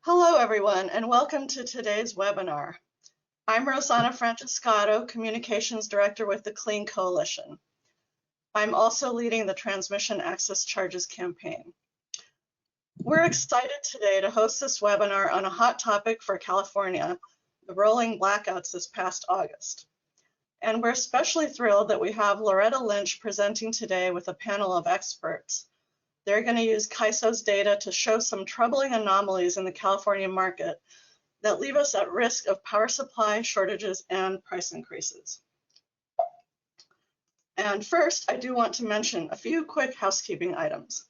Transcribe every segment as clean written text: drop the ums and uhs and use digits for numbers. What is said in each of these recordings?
Hello, everyone, and welcome to today's webinar. I'm Rosanna Francescato, Communications Director with the Clean Coalition. I'm also leading the Transmission Access Charges campaign. We're excited today to host this webinar on a hot topic for California, the rolling blackouts this past August. And we're especially thrilled that we have Loretta Lynch presenting today with a panel of experts. They're going to use CAISO's data to show some troubling anomalies in the California market that leave us at risk of power supply shortages and price increases. And first, I do want to mention a few quick housekeeping items.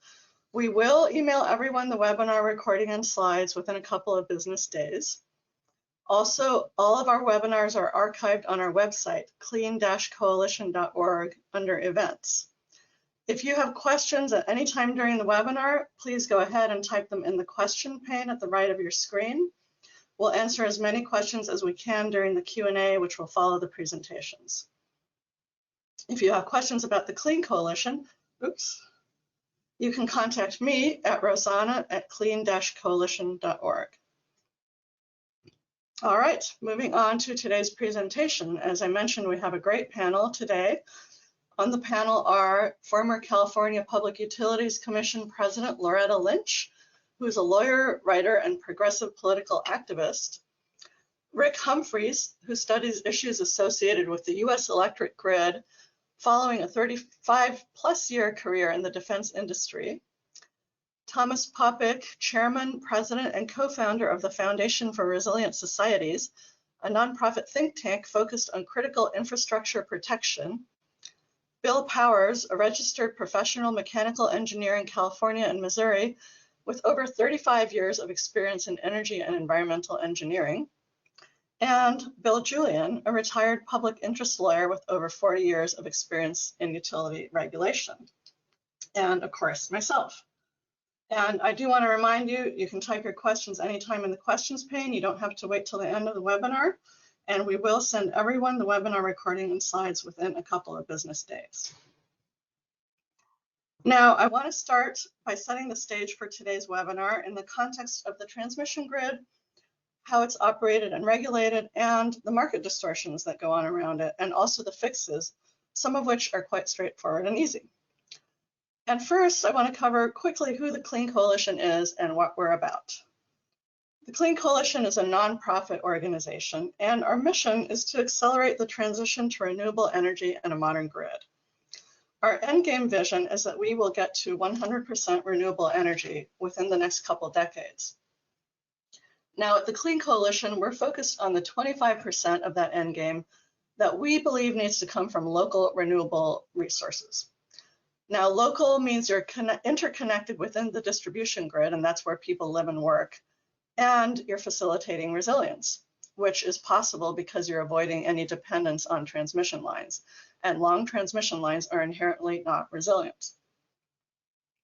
We will email everyone the webinar recording and slides within a couple of business days. Also, all of our webinars are archived on our website, clean-coalition.org, under events. If you have questions at any time during the webinar, please go ahead and type them in the question pane at the right of your screen. We'll answer as many questions as we can during the Q&A, which will follow the presentations. If you have questions about the Clean Coalition, you can contact me at rosanna@clean-coalition.org. All right, moving on to today's presentation. As I mentioned, we have a great panel today. On the panel are former California Public Utilities Commission President Loretta Lynch, who is a lawyer, writer, and progressive political activist; Rick Humphreys, who studies issues associated with the U.S. electric grid following a 35-plus-year career in the defense industry; Thomas Popik, Chairman, President, and co-founder of the Foundation for Resilient Societies, a nonprofit think tank focused on critical infrastructure protection; Bill Powers, a registered professional mechanical engineer in California and Missouri with over 35 years of experience in energy and environmental engineering; and Bill Julian, a retired public interest lawyer with over 40 years of experience in utility regulation; and of course, myself. And I do want to remind you, you can type your questions anytime in the questions pane. You don't have to wait till the end of the webinar. And we will send everyone the webinar recording and slides within a couple of business days. Now, I want to start by setting the stage for today's webinar in the context of the transmission grid, how it's operated and regulated, and the market distortions that go on around it, and also the fixes, some of which are quite straightforward and easy. And first, I want to cover quickly who the Clean Coalition is and what we're about. The Clean Coalition is a nonprofit organization, and our mission is to accelerate the transition to renewable energy and a modern grid. Our endgame vision is that we will get to 100% renewable energy within the next couple decades. Now, at the Clean Coalition, we're focused on the 25% of that endgame that we believe needs to come from local renewable resources. Now, local means you're interconnected within the distribution grid, and that's where people live and work. And you're facilitating resilience, which is possible because you're avoiding any dependence on transmission lines. And long transmission lines are inherently not resilient.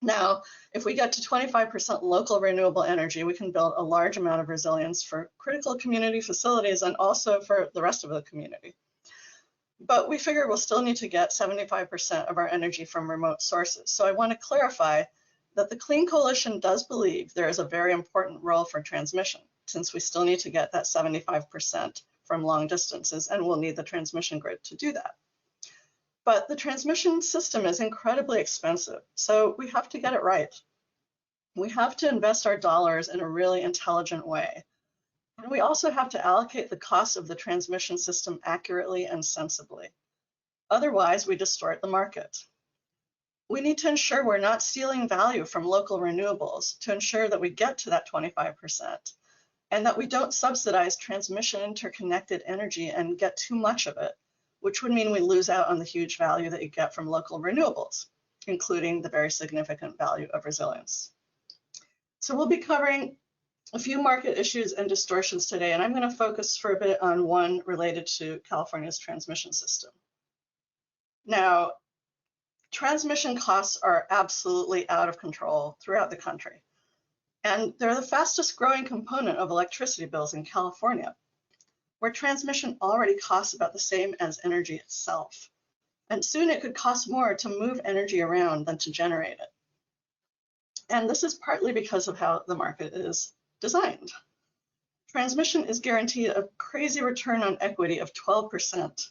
Now, if we get to 25% local renewable energy, we can build a large amount of resilience for critical community facilities and also for the rest of the community. But we figure we'll still need to get 75% of our energy from remote sources. So I want to clarify that the Clean Coalition does believe there is a very important role for transmission, since we still need to get that 75% from long distances, and we'll need the transmission grid to do that. But the transmission system is incredibly expensive, so we have to get it right. We have to invest our dollars in a really intelligent way. And we also have to allocate the cost of the transmission system accurately and sensibly. Otherwise, we distort the market. We need to ensure we're not stealing value from local renewables to ensure that we get to that 25%, and that we don't subsidize transmission interconnected energy and get too much of it, which would mean we lose out on the huge value that you get from local renewables, including the very significant value of resilience. So we'll be covering a few market issues and distortions today, and I'm going to focus for a bit on one related to California's transmission system. Now, transmission costs are absolutely out of control throughout the country, and they're the fastest growing component of electricity bills in California, where transmission already costs about the same as energy itself. And soon it could cost more to move energy around than to generate it. And this is partly because of how the market is designed. Transmission is guaranteed a crazy return on equity of 12%.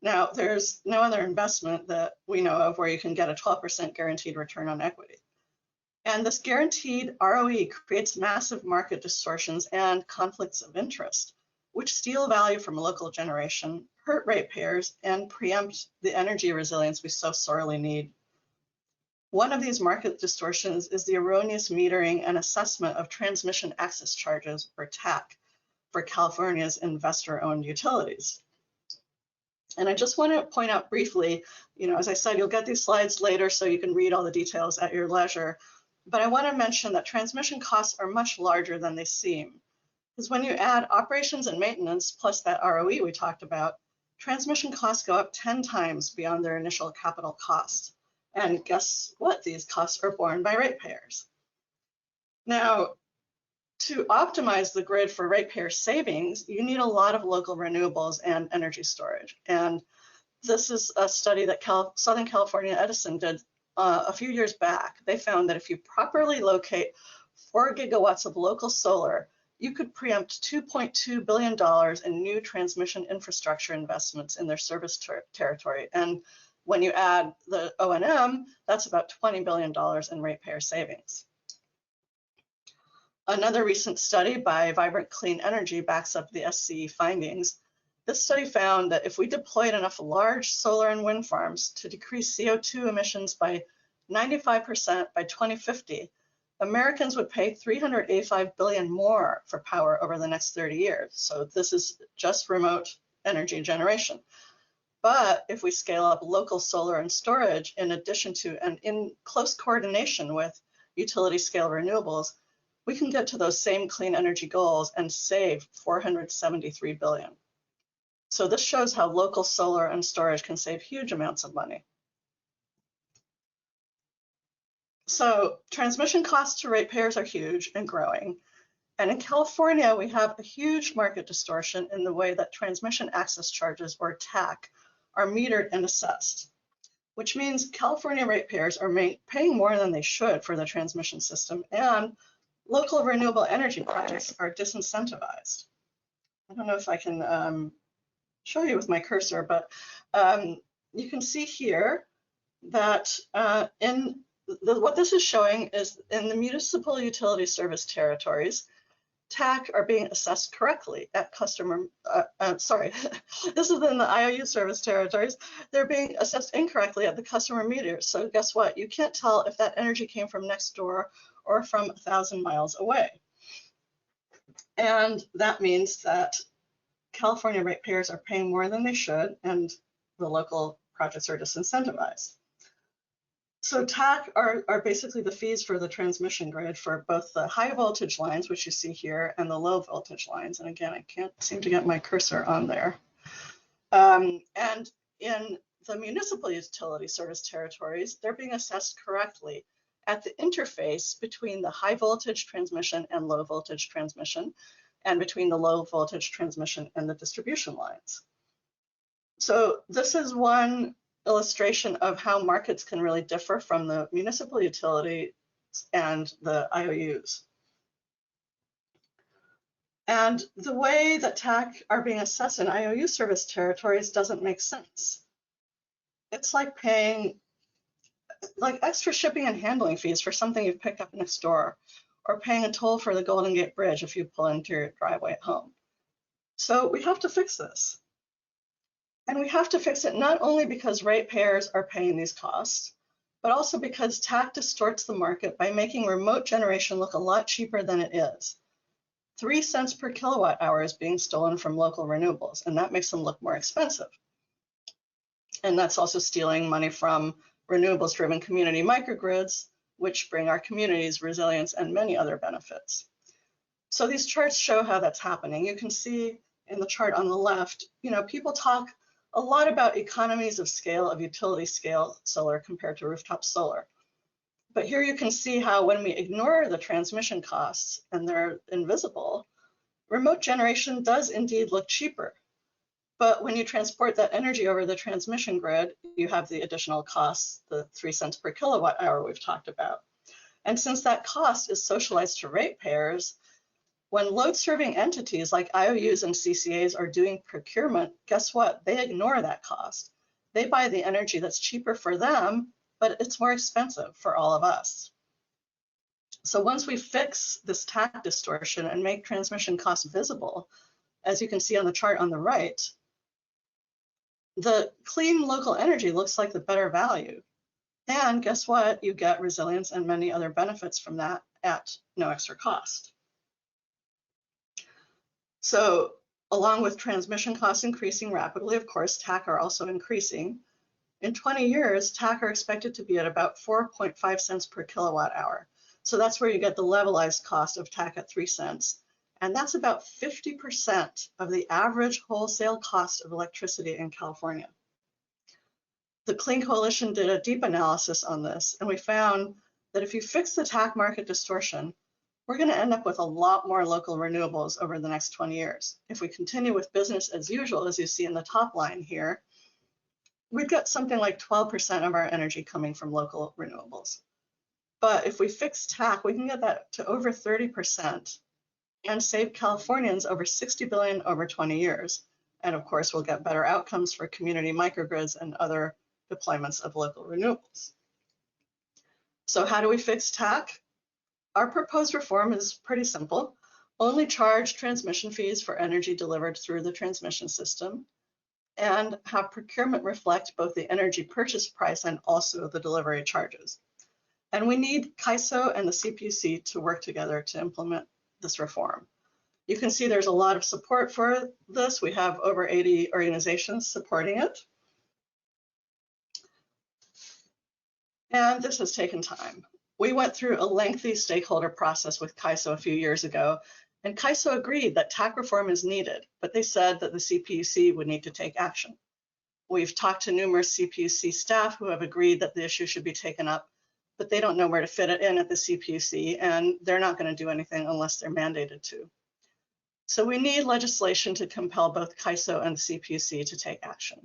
Now, there's no other investment that we know of where you can get a 12% guaranteed return on equity. And this guaranteed ROE creates massive market distortions and conflicts of interest, which steal value from local generation, hurt ratepayers, and preempt the energy resilience we so sorely need. One of these market distortions is the erroneous metering and assessment of transmission access charges, or TAC, for California's investor-owned utilities. And I just want to point out briefly, as I said, you'll get these slides later so you can read all the details at your leisure. But I want to mention that transmission costs are much larger than they seem. Because when you add operations and maintenance plus that ROE we talked about, transmission costs go up 10 times beyond their initial capital costs. And guess what? These costs are borne by ratepayers. Now, to optimize the grid for ratepayer savings, you need a lot of local renewables and energy storage. And this is a study that Southern California Edison did a few years back. They found that if you properly locate 4 gigawatts of local solar, you could preempt $2.2 billion in new transmission infrastructure investments in their service territory. And when you add the O&M, that's about $20 billion in ratepayer savings. Another recent study by Vibrant Clean Energy backs up the SCE findings. This study found that if we deployed enough large solar and wind farms to decrease CO2 emissions by 95% by 2050, Americans would pay $385 billion more for power over the next 30 years. So this is just remote energy generation. But if we scale up local solar and storage in addition to and in close coordination with utility scale renewables, we can get to those same clean energy goals and save $473 billion. So this shows how local solar and storage can save huge amounts of money. So transmission costs to ratepayers are huge and growing. And in California, we have a huge market distortion in the way that transmission access charges, or TAC, are metered and assessed, which means California ratepayers are paying more than they should for the transmission system, and local renewable energy projects are disincentivized. I don't know if I can show you with my cursor, but you can see here that what this is showing is in the municipal utility service territories, TAC are being assessed correctly at customer, this is in the IOU service territories, they're being assessed incorrectly at the customer meters. So guess what? You can't tell if that energy came from next door or from 1,000 miles away. And that means that California ratepayers are paying more than they should, and the local projects are disincentivized. So TAC are basically the fees for the transmission grid for both the high voltage lines, which you see here, and the low voltage lines. And again, I can't seem to get my cursor on there. And in the municipal utility service territories, they're being assessed correctly at the interface between the high voltage transmission and low voltage transmission, and between the low voltage transmission and the distribution lines. So this is one illustration of how markets can really differ from the municipal utility and the IOUs. And the way that TAC are being assessed in IOU service territories doesn't make sense. It's like paying extra shipping and handling fees for something you've picked up next door, or paying a toll for the Golden Gate Bridge if you pull into your driveway at home. So we have to fix this. And we have to fix it not only because ratepayers are paying these costs, but also because TAC distorts the market by making remote generation look a lot cheaper than it is. 3 cents per kilowatt hour is being stolen from local renewables, and that makes them look more expensive. And that's also stealing money from renewables-driven community microgrids, which bring our communities resilience and many other benefits. So these charts show how that's happening. You can see in the chart on the left, people talk a lot about economies of scale of utility scale solar compared to rooftop solar. But here you can see how when we ignore the transmission costs, and they're invisible, remote generation does indeed look cheaper. But when you transport that energy over the transmission grid, you have the additional costs, the 3 cents per kilowatt hour we've talked about. And since that cost is socialized to ratepayers, When load-serving entities like IOUs and CCAs are doing procurement, guess what? They ignore that cost. They buy the energy that's cheaper for them, but it's more expensive for all of us. So once we fix this TAC distortion and make transmission costs visible, as you can see on the chart on the right, the clean local energy looks like the better value. And guess what? You get resilience and many other benefits from that at no extra cost. So along with transmission costs increasing rapidly, of course, TAC are also increasing. In 20 years, TAC are expected to be at about 4.5 cents per kilowatt hour. So that's where you get the levelized cost of TAC at 3 cents. And that's about 50% of the average wholesale cost of electricity in California. The Clean Coalition did a deep analysis on this, and we found that if you fix the TAC market distortion, we're going to end up with a lot more local renewables over the next 20 years. If we continue with business as usual, as you see in the top line here, we've got something like 12% of our energy coming from local renewables. But if we fix TAC, we can get that to over 30% and save Californians over $60 billion over 20 years. And of course, we'll get better outcomes for community microgrids and other deployments of local renewables. So how do we fix TAC? Our proposed reform is pretty simple. Only charge transmission fees for energy delivered through the transmission system and have procurement reflect both the energy purchase price and also the delivery charges. And we need CAISO and the CPUC to work together to implement this reform. You can see there's a lot of support for this. We have over 80 organizations supporting it. And this has taken time. We went through a lengthy stakeholder process with CAISO a few years ago, and CAISO agreed that TAC reform is needed, but they said that the CPUC would need to take action. We've talked to numerous CPUC staff who have agreed that the issue should be taken up, but they don't know where to fit it in at the CPUC, and they're not going to do anything unless they're mandated to. So we need legislation to compel both CAISO and the CPUC to take action.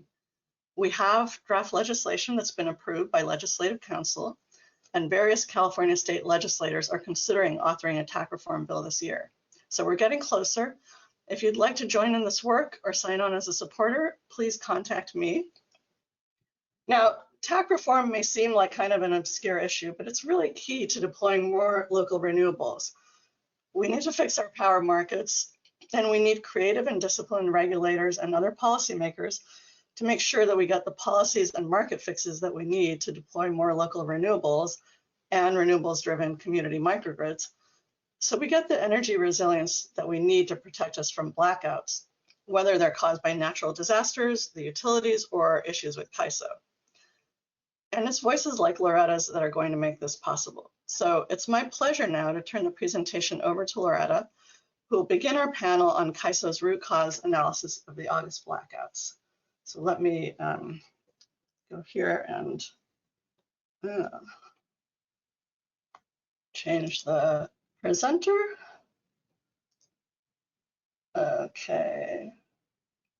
We have draft legislation that's been approved by Legislative Council, and various California state legislators are considering authoring a TAC reform bill this year. So we're getting closer. If you'd like to join in this work or sign on as a supporter, please contact me. Now, TAC reform may seem like kind of an obscure issue, but it's really key to deploying more local renewables. We need to fix our power markets, and we need creative and disciplined regulators and other policymakers to make sure that we get the policies and market fixes that we need to deploy more local renewables and renewables-driven community microgrids, so we get the energy resilience that we need to protect us from blackouts, whether they're caused by natural disasters, the utilities, or issues with CAISO. And it's voices like Loretta's that are going to make this possible. So it's my pleasure now to turn the presentation over to Loretta, who will begin our panel on CAISO's root cause analysis of the August blackouts. So let me go here and change the presenter. Okay,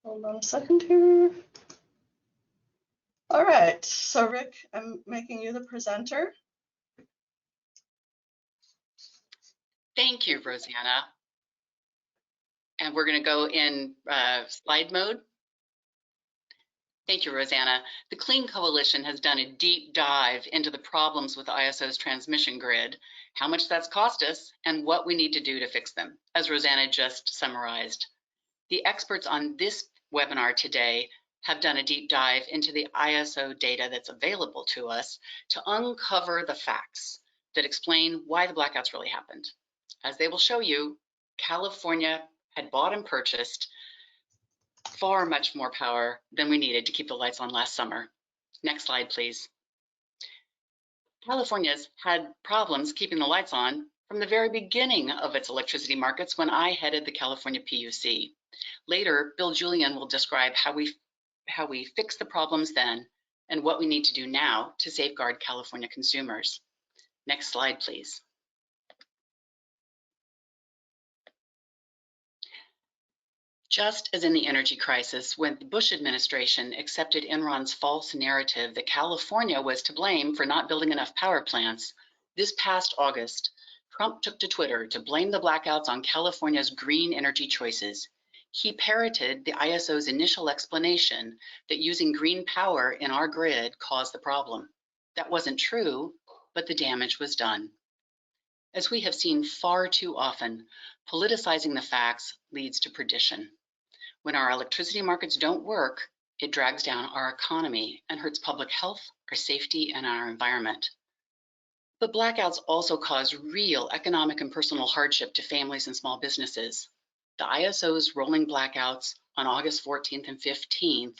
hold on a second here. All right, so Rick, I'm making you the presenter. Thank you, Rosanna. And we're going to go in slide mode. Thank you, Rosanna. The Clean Coalition has done a deep dive into the problems with ISO's transmission grid, how much that's cost us, and what we need to do to fix them, as Rosanna just summarized. The experts on this webinar today have done a deep dive into the ISO data that's available to us to uncover the facts that explain why the blackouts really happened. As they will show you, California had bought and purchased far much more power than we needed to keep the lights on last summer. Next slide, please. California's had problems keeping the lights on from the very beginning of its electricity markets when I headed the California PUC. Later, Bill Julian will describe how we fixed the problems then and what we need to do now to safeguard California consumers. Next slide, please. Just as in the energy crisis, when the Bush administration accepted Enron's false narrative that California was to blame for not building enough power plants, this past August, Trump took to Twitter to blame the blackouts on California's green energy choices. He parroted the ISO's initial explanation that using green power in our grid caused the problem. That wasn't true, but the damage was done. As we have seen far too often, politicizing the facts leads to perdition. When our electricity markets don't work, it drags down our economy and hurts public health, our safety, and our environment. But blackouts also cause real economic and personal hardship to families and small businesses. The ISO's rolling blackouts on August 14th and 15th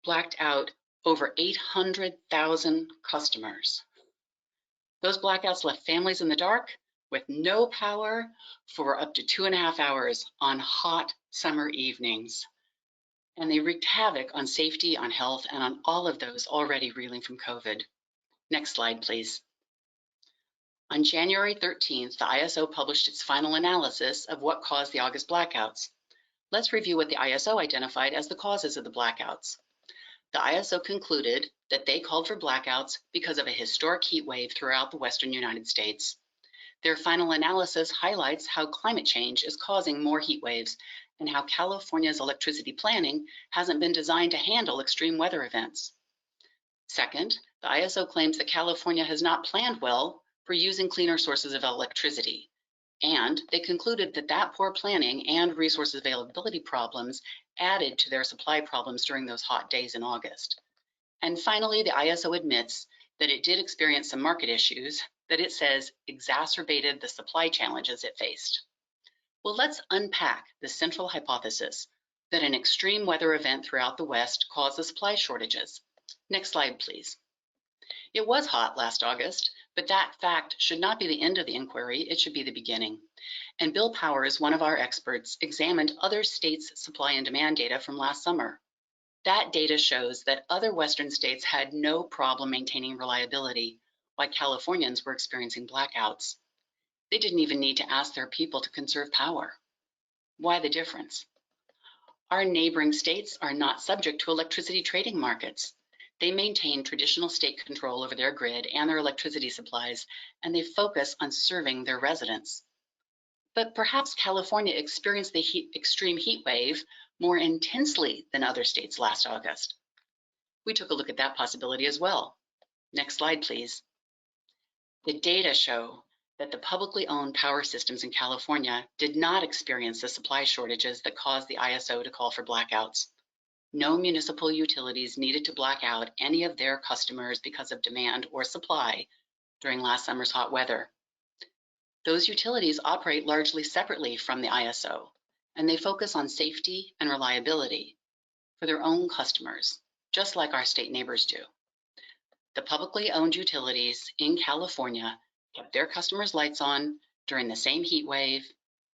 blacked out over 800,000 customers. Those blackouts left families in the dark with no power for up to 2.5 hours on hot summer evenings. And they wreaked havoc on safety, on health, and on all of those already reeling from COVID. Next slide, please. On January 13th, the ISO published its final analysis of what caused the August blackouts. Let's review what the ISO identified as the causes of the blackouts. The ISO concluded that they called for blackouts because of a historic heat wave throughout the western United States. Their final analysis highlights how climate change is causing more heat waves and how California's electricity planning hasn't been designed to handle extreme weather events. Second, the ISO claims that California has not planned well for using cleaner sources of electricity, and they concluded that that poor planning and resource availability problems added to their supply problems during those hot days in August. And finally, the ISO admits that it did experience some market issues that it says exacerbated the supply challenges it faced. Well, let's unpack the central hypothesis that an extreme weather event throughout the West caused the supply shortages. Next slide, please. It was hot last August, but that fact should not be the end of the inquiry, it should be the beginning. And Bill Powers, one of our experts, examined other states' supply and demand data from last summer. That data shows that other Western states had no problem maintaining reliability, while Californians were experiencing blackouts. They didn't even need to ask their people to conserve power. Why the difference? Our neighboring states are not subject to electricity trading markets. They maintain traditional state control over their grid and their electricity supplies, and they focus on serving their residents. But perhaps California experienced the extreme heat wave more intensely than other states last August. We took a look at that possibility as well. Next slide, please. The data show that the publicly owned power systems in California did not experience the supply shortages that caused the ISO to call for blackouts. No municipal utilities needed to black out any of their customers because of demand or supply during last summer's hot weather. Those utilities operate largely separately from the ISO, and they focus on safety and reliability for their own customers, just like our state neighbors do. The publicly owned utilities in California kept their customers' lights on during the same heat wave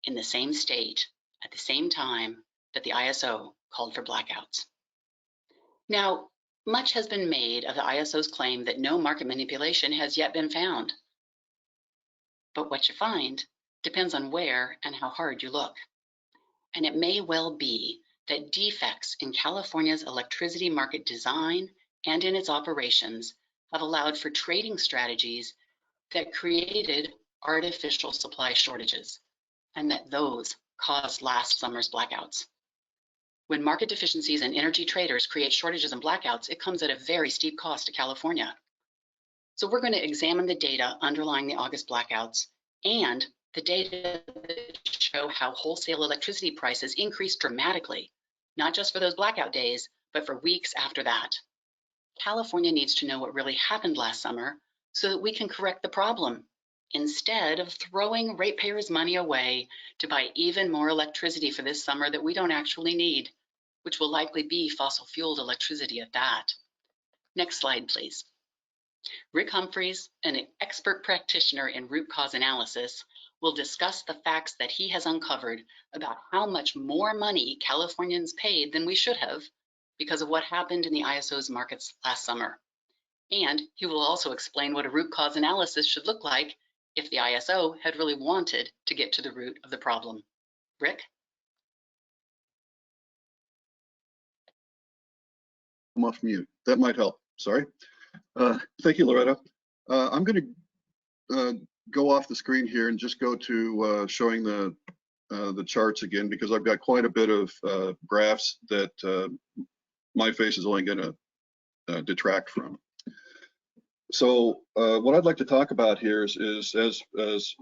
in the same state at the same time that the ISO called for blackouts. Now, much has been made of the ISO's claim that no market manipulation has yet been found. But what you find depends on where and how hard you look. And it may well be that defects in California's electricity market design and in its operations have allowed for trading strategies that created artificial supply shortages, and that those caused last summer's blackouts. When market deficiencies and energy traders create shortages and blackouts, it comes at a very steep cost to California. So we're going to examine the data underlying the August blackouts and the data that show how wholesale electricity prices increased dramatically, not just for those blackout days, but for weeks after that. California needs to know what really happened last summer so that we can correct the problem, instead of throwing ratepayers' money away to buy even more electricity for this summer that we don't actually need, which will likely be fossil-fueled electricity at that. Next slide, please. Rick Humphreys, an expert practitioner in root cause analysis, will discuss the facts that he has uncovered about how much more money Californians paid than we should have because of what happened in the ISO's markets last summer. And he will also explain what a root cause analysis should look like if the ISO had really wanted to get to the root of the problem. Rick? I'm off mute. That might help. Sorry. Thank you, Loretta. I'm going to go off the screen here and just go to showing the charts again, because I've got quite a bit of graphs that my face is only going to detract from. So what I'd like to talk about here is as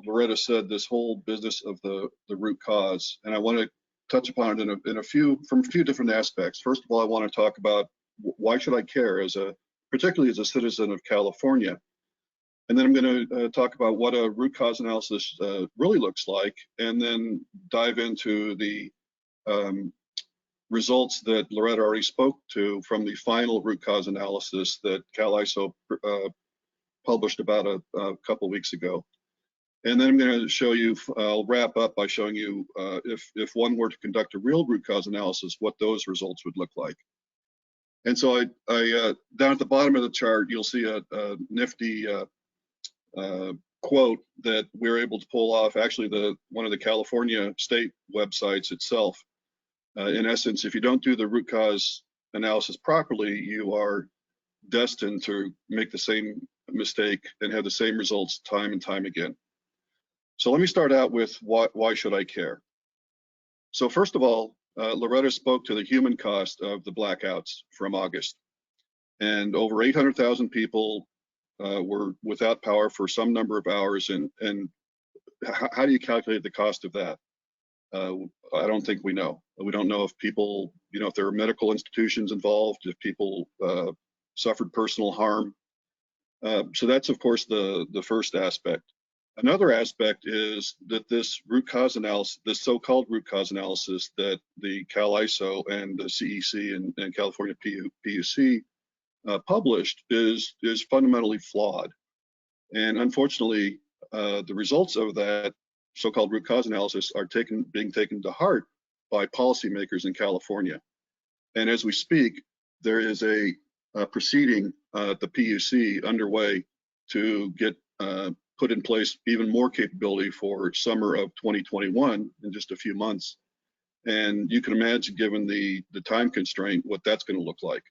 Loretta said, this whole business of the root cause, and I want to touch upon it from a few different aspects. First of all, I want to talk about why should I care, particularly as a citizen of California. And then I'm going to talk about what a root cause analysis really looks like, and then dive into the results that Loretta already spoke to from the final root cause analysis that CAISO published about a couple weeks ago. And then I'm going to show you, I'll wrap up by showing you if one were to conduct a real root cause analysis, what those results would look like. And so I down at the bottom of the chart, you'll see a nifty quote that we're able to pull off, actually one of the California state websites itself. In essence, if you don't do the root cause analysis properly, you are destined to make the same mistake and have the same results time and time again. So let me start out with why should I care? So first of all, Loretta spoke to the human cost of the blackouts from August, and over 800,000 people were without power for some number of hours. And how do you calculate the cost of that? I don't think we know. We don't know if people, if there are medical institutions involved, if people suffered personal harm. So that's, of course, the first aspect. Another aspect is that this root cause analysis, this so-called root cause analysis that the CAISO and the CEC and California PUC published is fundamentally flawed. And unfortunately, the results of that so-called root cause analysis are being taken to heart by policymakers in California. And as we speak, there is a proceeding at the PUC underway to get put in place even more capability for summer of 2021 in just a few months. And you can imagine, given the time constraint, what that's going to look like.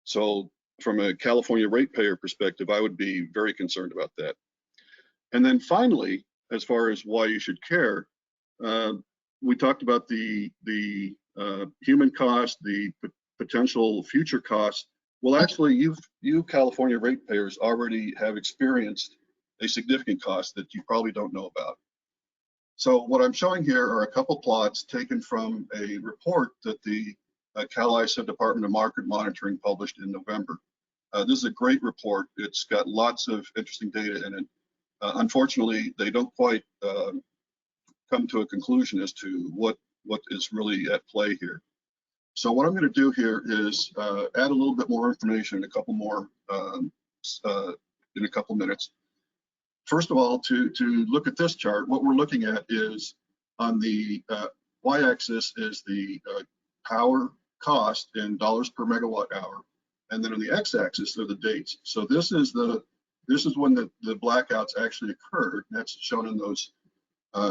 So from a California ratepayer perspective, I would be very concerned about that. And then finally, as far as why you should care, we talked about the human cost, the potential future costs. Well, actually, you California ratepayers already have experienced a significant cost that you probably don't know about. So what I'm showing here are a couple plots taken from a report that the CAISO Department of Market Monitoring published in November. This is a great report. It's got lots of interesting data in it. Unfortunately, they don't quite come to a conclusion as to what is really at play here. So what I'm going to do here is add a little bit more information in a couple minutes. First of all, to look at this chart, what we're looking at is on the y-axis is the power cost in dollars per megawatt hour, and then on the x-axis are the dates. So this is when the blackouts actually occurred. That's shown in those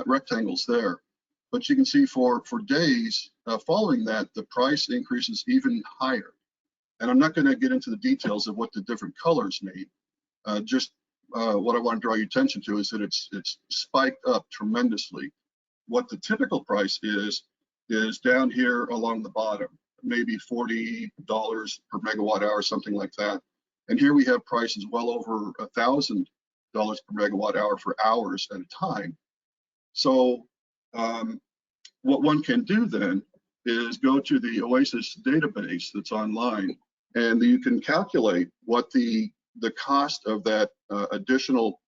rectangles there. But you can see for days following that, the price increases even higher. And I'm not going to get into the details of what the different colors mean. What I want to draw your attention to is that it's spiked up tremendously. What the typical price is down here along the bottom, maybe $40 per megawatt hour, something like that. And here we have prices well over $1,000 per megawatt hour for hours at a time. So what one can do then is go to the OASIS database that's online, and you can calculate what the cost of that additional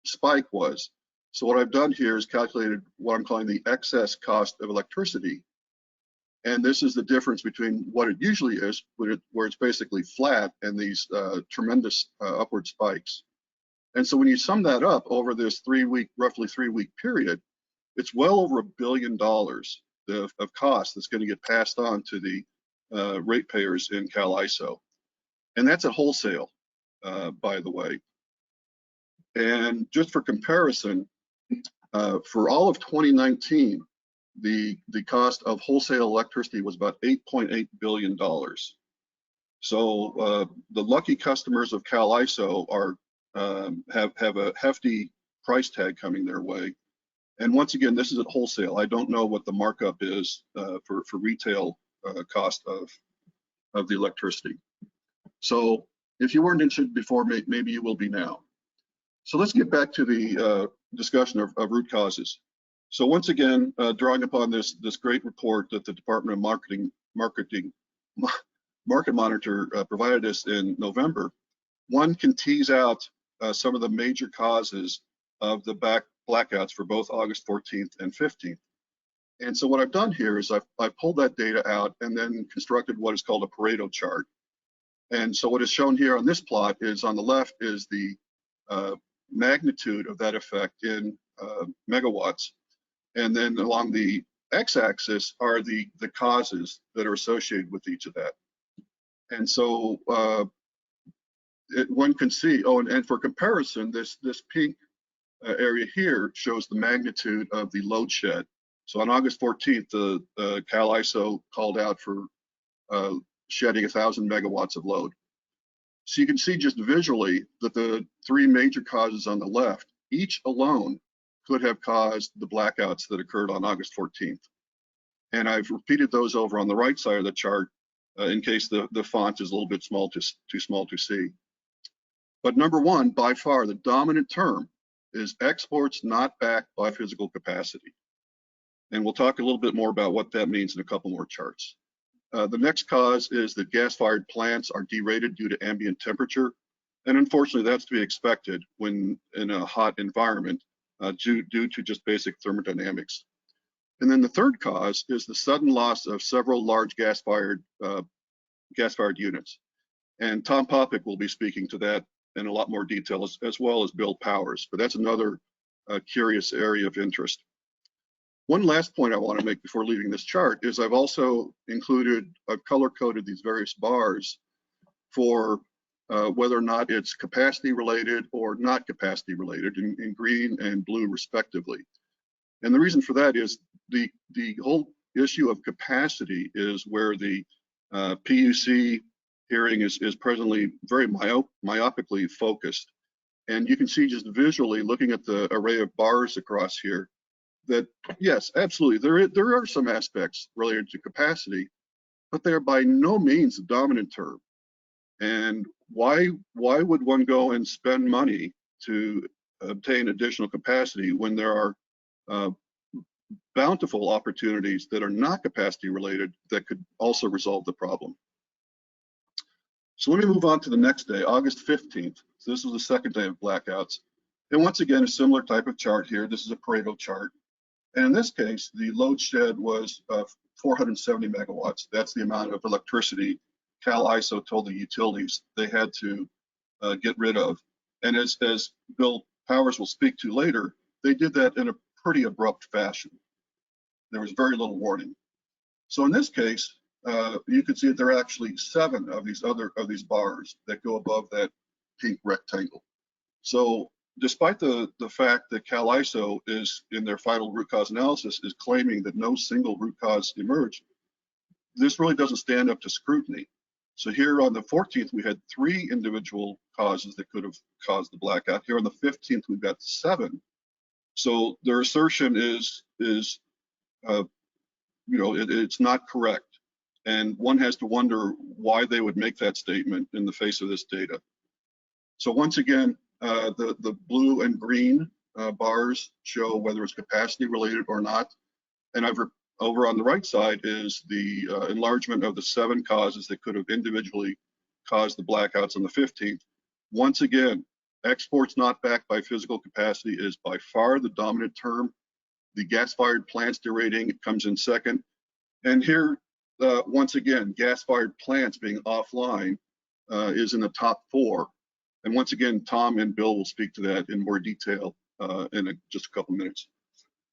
spike was. So what I've done here is calculated what I'm calling the excess cost of electricity. And this is the difference between what it usually is, where it's basically flat, and these tremendous upward spikes. And so when you sum that up over this roughly three week period, it's well over $1 billion of cost that's going to get passed on to the ratepayers in CAISO. And that's at wholesale, by the way. And just for comparison, for all of 2019, the cost of wholesale electricity was about $8.8 billion. So the lucky customers of CAISO are have a hefty price tag coming their way. And once again, this is at wholesale. I don't know what the markup is for retail cost of the electricity. So if you weren't interested before, maybe you will be now. So let's get back to the discussion of root causes. So once again, drawing upon this great report that the Department of Market Monitor provided us in November, one can tease out some of the major causes of the blackouts for both August 14th and 15th. And so what I've done here is I've pulled that data out and then constructed what is called a Pareto chart. And so what is shown here on this plot is on the left is the magnitude of that effect in megawatts. And then along the x-axis are the causes that are associated with each of that. And so one can see, and for comparison, this pink area here shows the magnitude of the load shed. So on August 14th, the CAISO called out for shedding 1,000 megawatts of load. So you can see just visually that the three major causes on the left, each alone could have caused the blackouts that occurred on August 14th. And I've repeated those over on the right side of the chart in case the font is a little bit too small to see. But number one, by far, the dominant term is exports not backed by physical capacity. And we'll talk a little bit more about what that means in a couple more charts. The next cause is that gas-fired plants are derated due to ambient temperature. And unfortunately, that's to be expected when in a hot environment due to just basic thermodynamics. And then the third cause is the sudden loss of several large gas-fired units. And Tom Popick will be speaking to that in a lot more detail, as well as Bill Powers. But that's another curious area of interest. One last point I want to make before leaving this chart is I've also included, I've color-coded these various bars for whether or not it's capacity related or not capacity related in green and blue respectively. And the reason for that is the whole issue of capacity is where the PUC hearing is presently very myopically focused. And you can see just visually looking at the array of bars across here that, yes, absolutely, there are some aspects related to capacity, but they're by no means the dominant term. And why would one go and spend money to obtain additional capacity when there are bountiful opportunities that are not capacity related that could also resolve the problem? So let me move on to the next day, August 15th. So this was the second day of blackouts. And once again, a similar type of chart here. This is a Pareto chart. And in this case, the load shed was 470 megawatts. That's the amount of electricity CAISO told the utilities they had to get rid of. And as Bill Powers will speak to later, they did that in a pretty abrupt fashion. There was very little warning. So in this case, you can see that there are actually 7 of these bars that go above that pink rectangle. So despite the fact that CAISO is in their final root cause analysis is claiming that no single root cause emerged, this really doesn't stand up to scrutiny. So here on the 14th, we had 3 individual causes that could have caused the blackout. Here on the 15th, we've got 7. So their assertion is it's not correct. And one has to wonder why they would make that statement in the face of this data. So once again, the blue and green bars show whether it's capacity related or not. And over on the right side is the enlargement of the 7 causes that could have individually caused the blackouts on the 15th. Once again, exports not backed by physical capacity is by far the dominant term. The gas-fired plants derating comes in second. And here, once again, gas-fired plants being offline is in the top 4. And once again, Tom and Bill will speak to that in more detail in just a couple minutes.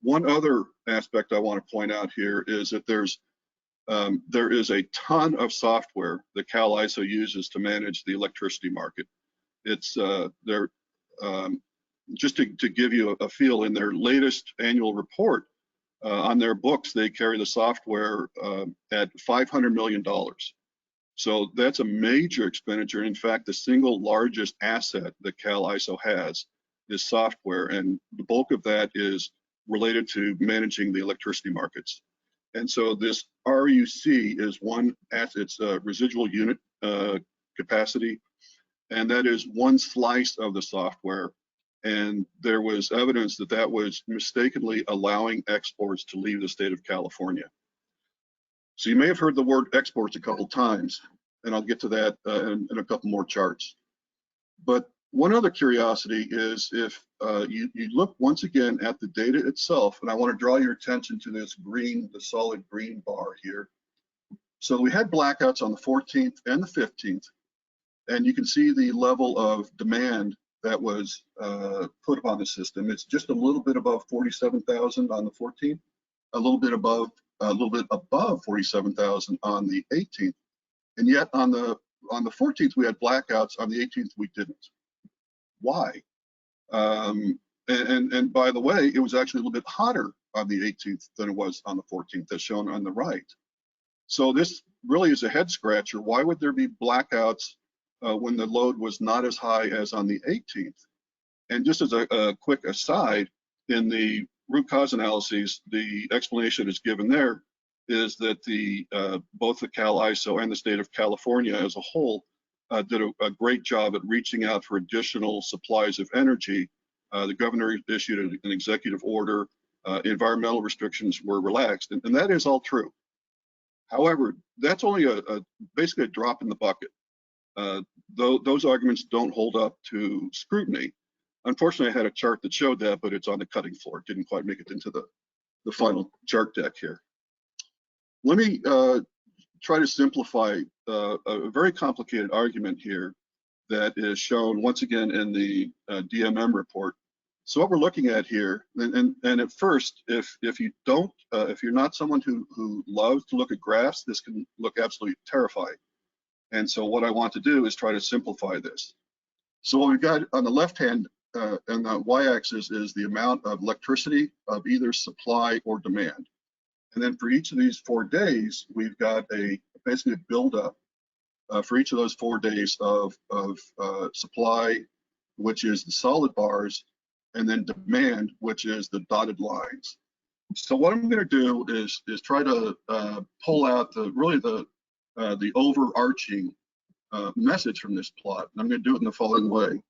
One other aspect I want to point out here is that there is a ton of software that CAISO uses to manage the electricity market. It's just to give you a feel, in their latest annual report on their books, they carry the software at $500 million. So that's a major expenditure. In fact, the single largest asset that CAISO has is software, and the bulk of that is related to managing the electricity markets. And so this RUC is one asset, it's a residual unit capacity, and that is one slice of the software. And there was evidence that that was mistakenly allowing exports to leave the state of California. So you may have heard the word exports a couple times, and I'll get to that in a couple more charts. But one other curiosity is if you look once again at the data itself, and I want to draw your attention to this green, the solid green bar here. So we had blackouts on the 14th and the 15th, and you can see the level of demand that was put upon the system. It's just a little bit above 47,000 on the 14th, a little bit above 47,000 on the 18th, and yet on the 14th we had blackouts. On the 18th we didn't. Why? And by the way, it was actually a little bit hotter on the 18th than it was on the 14th, as shown on the right. So this really is a head scratcher. Why would there be blackouts when the load was not as high as on the 18th? And just as a quick aside, in the root cause analyses, the explanation is given there is that both the CAISO and the state of California as a whole did a great job at reaching out for additional supplies of energy. The governor issued an executive order. Environmental restrictions were relaxed, and that is all true. However, that's only basically a drop in the bucket. Those arguments don't hold up to scrutiny. Unfortunately, I had a chart that showed that, but it's on the cutting floor. It didn't quite make it into the final chart deck here. Let me try to simplify a very complicated argument here that is shown once again in the DMM report. So what we're looking at here, and at first, if you're not someone who loves to look at graphs, this can look absolutely terrifying. And so what I want to do is try to simplify this. So what we've got on the left hand and the y-axis is the amount of electricity of either supply or demand. And then for each of these 4 days, we've got basically a buildup for each of those 4 days of supply, which is the solid bars, and then demand, which is the dotted lines. So what I'm going to do is try to pull out the overarching message from this plot. And I'm going to do it in the following way.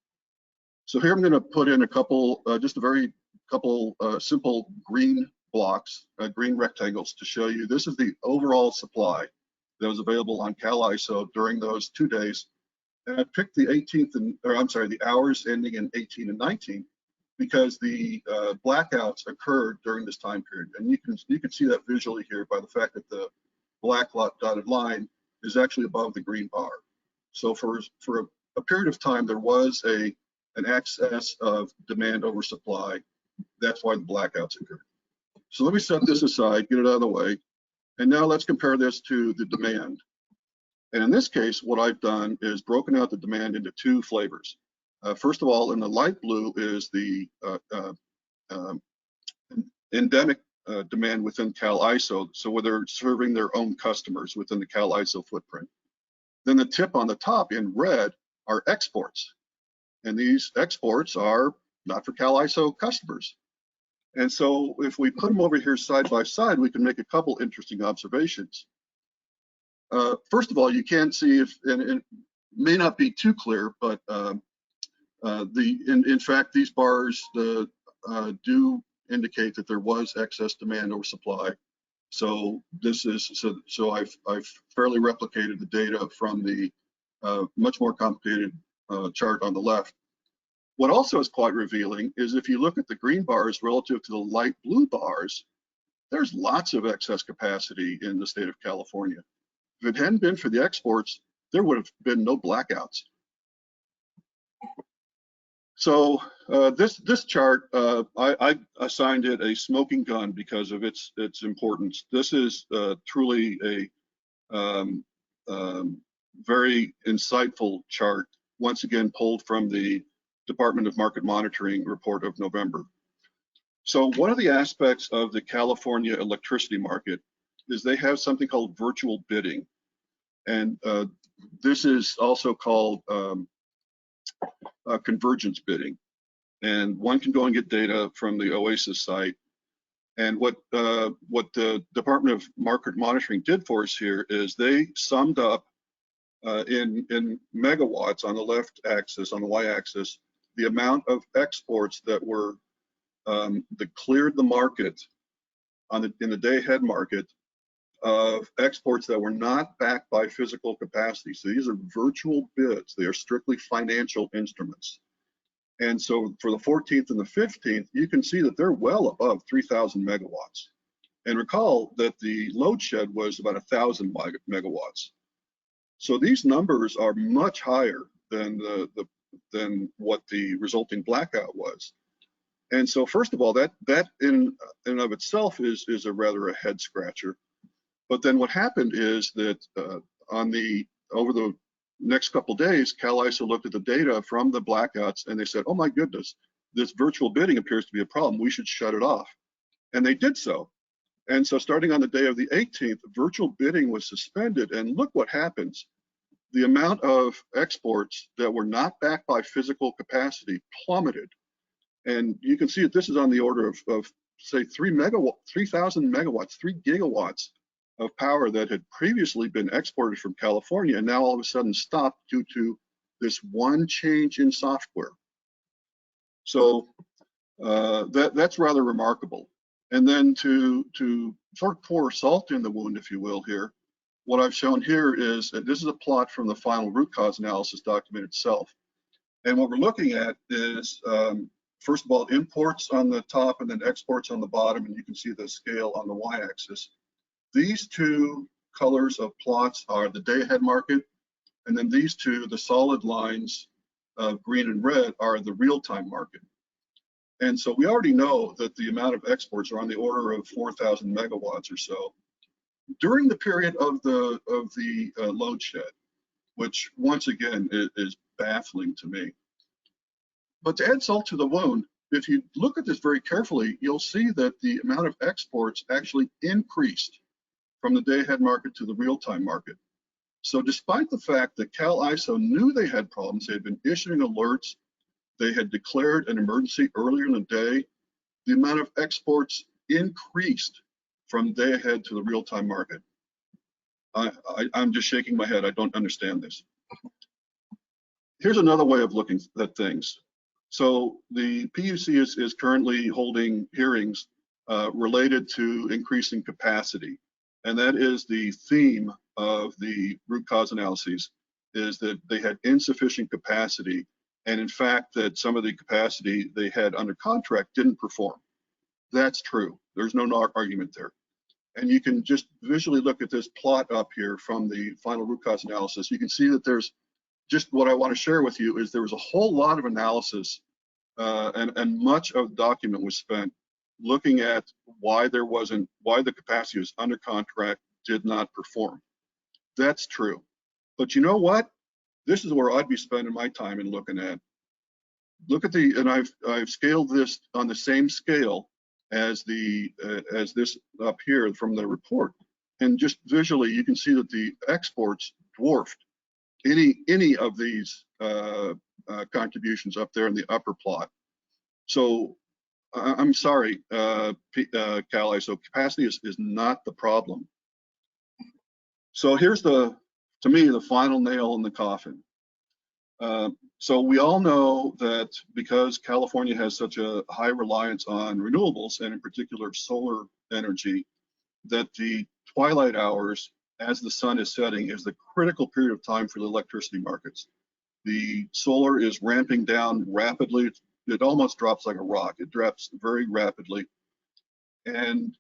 So here I'm going to put in a couple, just a very couple simple green blocks, green rectangles to show you this is the overall supply that was available on CAISO during those 2 days. And I picked the 18th the hours ending in 18 and 19 because the blackouts occurred during this time period. And you can see that visually here by the fact that the black dotted line is actually above the green bar. So for a period of time, there was an excess of demand over supply. That's why the blackouts occurred. So let me set this aside, get it out of the way. And now let's compare this to the demand. And in this case, what I've done is broken out the demand into 2 flavors. First of all, in the light blue is the endemic demand within CAISO, so where they're serving their own customers within the CAISO footprint. Then the tip on the top in red are exports. And these exports are not for CAISO customers. And so if we put them over here side by side, we can make a couple interesting observations. First of all, you can see and it may not be too clear, but in fact, these bars do indicate that there was excess demand over supply. So I've fairly replicated the data from the much more complicated chart on the left. What also is quite revealing is if you look at the green bars relative to the light blue bars, there's lots of excess capacity in the state of California. If it hadn't been for the exports, there would have been no blackouts. So this chart, I assigned it a smoking gun because of its importance. This is truly a very insightful chart, once again pulled from the Department of Market Monitoring report of November. So one of the aspects of the California electricity market is they have something called virtual bidding. And this is also called convergence bidding. And one can go and get data from the OASIS site. And what the Department of Market Monitoring did for us here is they summed up in megawatts on the left axis, on the y-axis, the amount of exports that were that cleared the market in the day-ahead market of exports that were not backed by physical capacity. So these are virtual bids. They are strictly financial instruments. And so for the 14th and the 15th, you can see that they're well above 3,000 megawatts. And recall that the load shed was about 1,000 megawatts. So these numbers are much higher than what the resulting blackout was. And so first of all, that in and of itself is a rather a head scratcher. But then what happened is that over the next couple of days, CAISO looked at the data from the blackouts and they said, oh my goodness, this virtual bidding appears to be a problem. We should shut it off. And they did so. And so starting on the day of the 18th, virtual bidding was suspended. And look what happens. The amount of exports that were not backed by physical capacity plummeted. And you can see that this is on the order of say 3,000 megawatts, 3 gigawatts of power that had previously been exported from California and now all of a sudden stopped due to this one change in software. So that's rather remarkable. And then to sort of pour salt in the wound, if you will, here, what I've shown here is that this is a plot from the final root cause analysis document itself. And what we're looking at is, first of all, imports on the top and then exports on the bottom, and you can see the scale on the y-axis. These two colors of plots are the day-ahead market, and then these two, the solid lines of green and red, are the real-time market. And so we already know that the amount of exports are on the order of 4,000 megawatts or so during the period of the load shed, which once again is baffling to me. But to add salt to the wound, if you look at this very carefully, you'll see that the amount of exports actually increased from the day-ahead market to the real-time market. So despite the fact that CAISO knew they had problems, they had been issuing alerts, they had declared an emergency earlier in the day, the amount of exports increased from day-ahead to the real-time market. I'm just shaking my head. I don't understand this. Here's another way of looking at things. So the PUC is currently holding hearings related to increasing capacity. And that is the theme of the root cause analyses, is that they had insufficient capacity. And in fact, that some of the capacity they had under contract didn't perform. That's true. There's no argument there. And you can just visually look at this plot up here from the final root cause analysis. You can see that there's just what I want to share with you is there was a whole lot of analysis and much of the document was spent looking at why the capacity was under contract did not perform. That's true. But you know what? This is where I'd be spending my time in looking at. Look at and I've scaled this on the same scale as this up here from the report. And just visually, you can see that the exports dwarfed any of these contributions up there in the upper plot. So I'm sorry, CAISO, capacity is not the problem. So here's to me, the final nail in the coffin. So we all know that because California has such a high reliance on renewables, and in particular solar energy, that the twilight hours as the sun is setting is the critical period of time for the electricity markets. The solar is ramping down rapidly. It almost drops like a rock. It drops very rapidly. And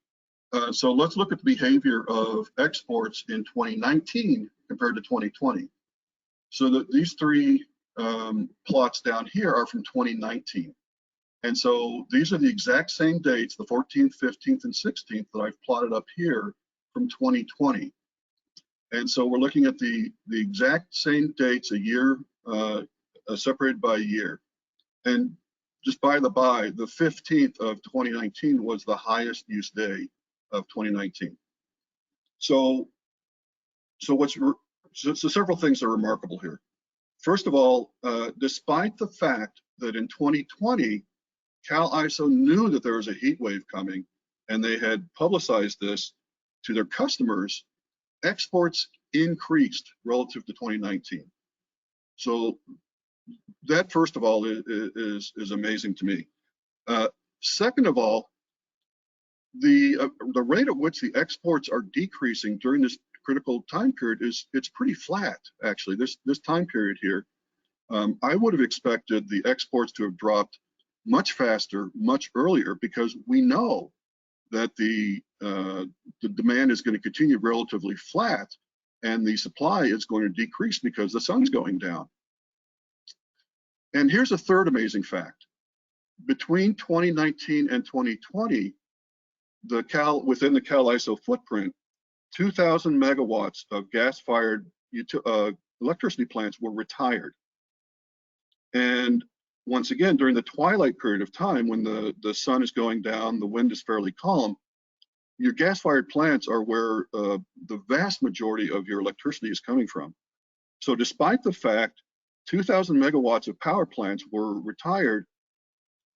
so let's look at the behavior of exports in 2019 compared to 2020. So that these three plots down here are from 2019. And so these are the exact same dates, the 14th, 15th, and 16th that I've plotted up here from 2020. And so we're looking at the exact same dates, a year, separated by a year. And just by the by, the 15th of 2019 was the highest use day of 2019. So what's So several things are remarkable here. First of all, despite the fact that in 2020, CAISO knew that there was a heat wave coming and they had publicized this to their customers, exports increased relative to 2019. So that, first of all, is amazing to me. Second of all, the rate at which the exports are decreasing during this critical time period it's pretty flat, actually. This time period here, I would have expected the exports to have dropped much faster, much earlier, because we know that the demand is going to continue relatively flat and the supply is going to decrease because the sun's going down. And here's a third amazing fact. Between 2019 and 2020, within the CAISO footprint, 2,000 megawatts of gas-fired electricity plants were retired. And once again, during the twilight period of time, when the sun is going down, the wind is fairly calm, your gas-fired plants are where the vast majority of your electricity is coming from. So despite the fact 2,000 megawatts of power plants were retired,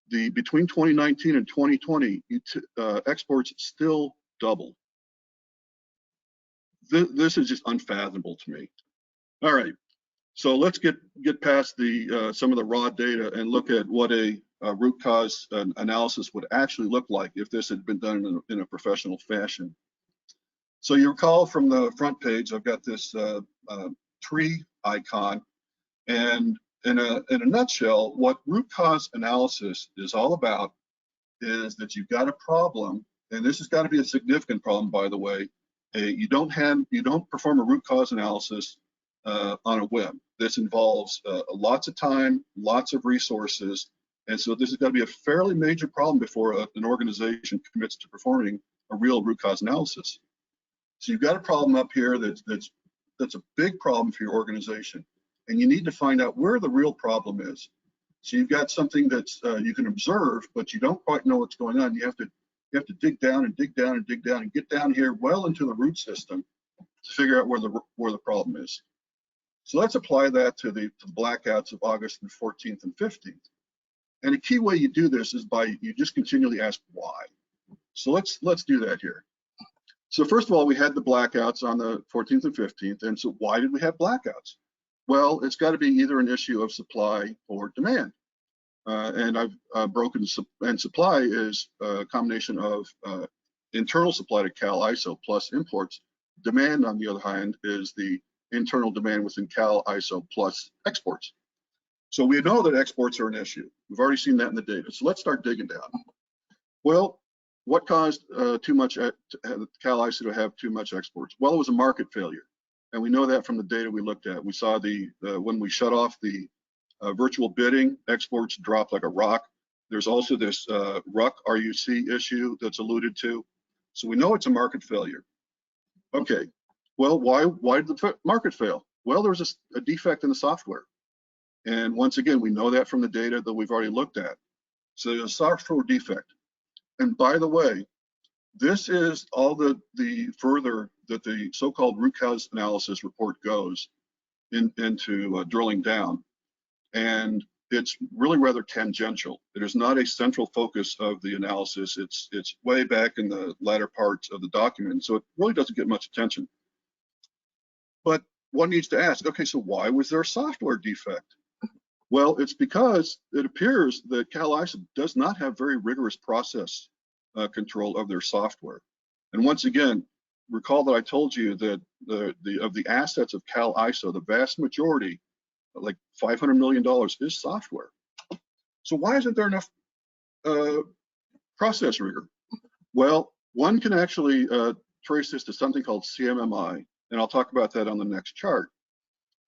between 2019 and 2020, exports still doubled. This is just unfathomable to me. All right, so let's get past some of the raw data and look at what a root cause analysis would actually look like if this had been done in a professional fashion. So you recall from the front page, I've got this tree icon, and in a nutshell, what root cause analysis is all about is that you've got a problem, and this has got to be a significant problem, by the way. You don't perform a root cause analysis on a whim. This involves lots of time, lots of resources, and so this has got to be a fairly major problem before an organization commits to performing a real root cause analysis. So you've got a problem up here that's a big problem for your organization, and you need to find out where the real problem is. So you've got something that's you can observe, but you don't quite know what's going on. You have to dig down and dig down and dig down and get down here well into the root system to figure out where the problem is. So let's apply that to the blackouts of August and 14th and 15th. And a key way you do this is you just continually ask why. So let's do that here. So first of all, we had the blackouts on the 14th and 15th, and so why did we have blackouts? Well, it's got to be either an issue of supply or demand. And I've broken, and supply is a combination of internal supply to CAISO plus imports. Demand, on the other hand, is the internal demand within CAISO plus exports. So we know that exports are an issue. We've already seen that in the data. So let's start digging down. Well, what caused CAISO to have too much exports? Well, it was a market failure. And we know that from the data we looked at. We saw when we shut off the virtual bidding, exports dropped like a rock. There's also this RUC issue that's alluded to. So we know it's a market failure. Okay, well, why did the market fail? Well, there was a defect in the software. And once again, we know that from the data that we've already looked at. So there's a software defect. And by the way, this is all the further that the so-called root cause analysis report goes into drilling down. And it's really rather tangential. It is not a central focus of the analysis. It's way back in the latter parts of the document, so it really doesn't get much attention. But one needs to ask, okay, so why was there a software defect? Well, it's because it appears that CAISO does not have very rigorous process control of their software. And once again, recall that I told you that of the assets of CAISO, the vast majority, like $500 million, is software. So why isn't there enough process rigor? Well, one can actually trace this to something called CMMI, and I'll talk about that on the next chart.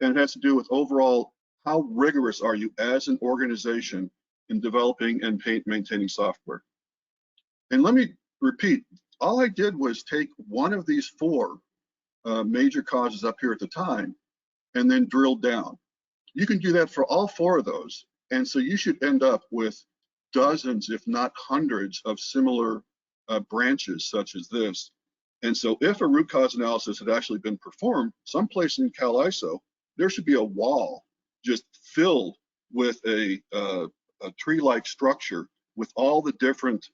And it has to do with overall, how rigorous are you as an organization in developing and maintaining software? And let me repeat, all I did was take one of these four major causes up here at the time and then drill down. You can do that for all four of those. And so you should end up with dozens, if not hundreds, of similar branches such as this. And so if a root cause analysis had actually been performed someplace in CAISO, there should be a wall just filled with a tree-like structure with all the different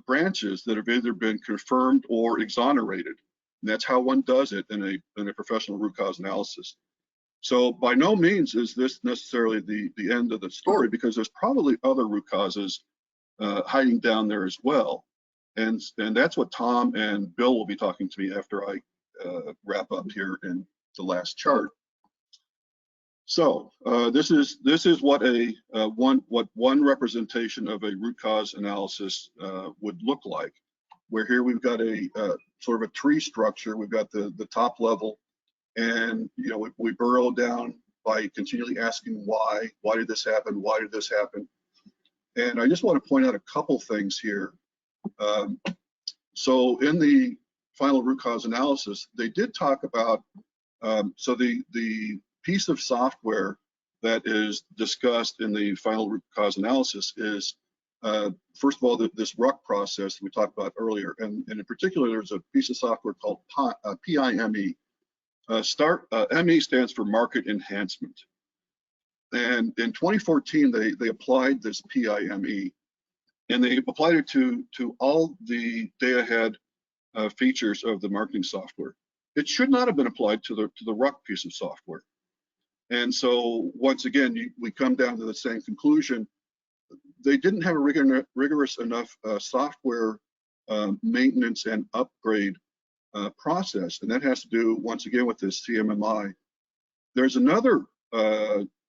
branches that have either been confirmed or exonerated. And that's how one does it in a professional root cause analysis. So by no means is this necessarily the end of the story, because there's probably other root causes hiding down there as well. And that's what Tom and Bill will be talking to me after I wrap up here in the last chart. So this is what one representation of a root cause analysis would look like. Where here we've got a sort of a tree structure. We've got the top level, and we burrow down by continually asking why did this happen? Why did this happen? And I just want to point out a couple things here. So in the final root cause analysis, they did talk about so the piece of software that is discussed in the final root cause analysis is first of all this RUC process we talked about earlier, and in particular there's a piece of software called PIME. ME stands for market enhancement. And in 2014, they applied this PIME, and they applied it to all the day-ahead features of the marketing software. It should not have been applied to the RUC piece of software. And so once again, we come down to the same conclusion. They didn't have a rigorous enough software maintenance and upgrade process, and that has to do once again with this CMMI. There's another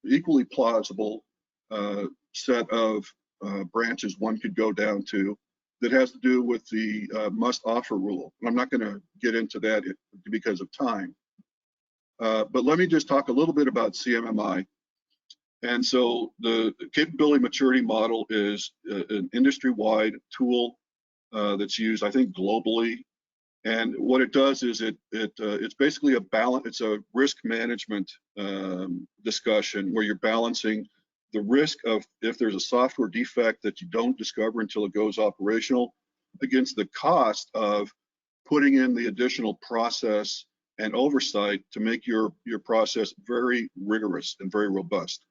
equally plausible set of branches one could go down to that has to do with the must offer rule. And I'm not going to get into that because of time. But let me just talk a little bit about CMMI. And so the capability maturity model is an industry-wide tool that's used, I think, globally. And what it does is it's basically a balance. It's a risk management discussion where you're balancing the risk of if there's a software defect that you don't discover until it goes operational against the cost of putting in the additional process and oversight to make your process very rigorous and very robust.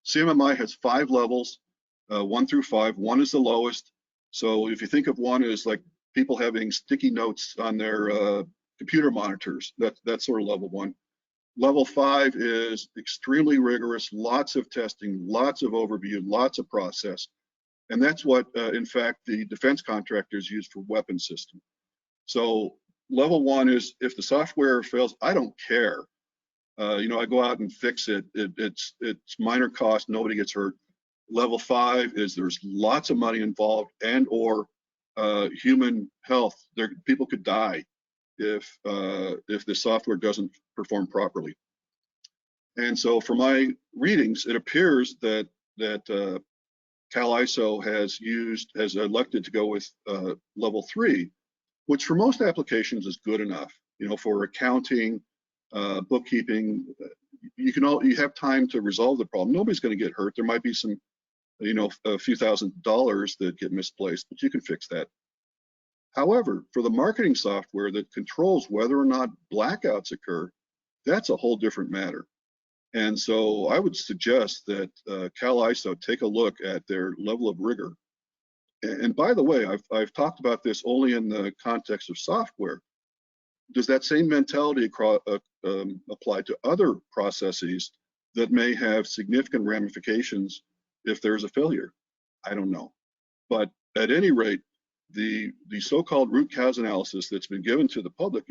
CMMI has 5 levels, 1 through 5. 1 is the lowest. So if you think of 1 as like people having sticky notes on their computer monitors, that's sort of level 1. Level 5 is extremely rigorous, lots of testing, lots of overview, lots of process. And that's what, in fact, the defense contractors use for weapon system. So level 1 is if the software fails, I don't care. I go out and fix it. It's minor cost, nobody gets hurt. Level 5 is there's lots of money involved and or human health. People could die if the software doesn't perform properly. And so for my readings, it appears that CAISO has elected to go with level 3, which for most applications is good enough. For accounting, bookkeeping, you have time to resolve the problem. Nobody's going to get hurt. There might be some, a few $1,000s that get misplaced, but you can fix that. However, for the marketing software that controls whether or not blackouts occur, that's a whole different matter. And so I would suggest that CAISO take a look at their level of rigor. And by the way, I've talked about this only in the context of software. Does that same mentality apply to other processes that may have significant ramifications if there's a failure? I don't know. But at any rate, the so-called root cause analysis that's been given to the public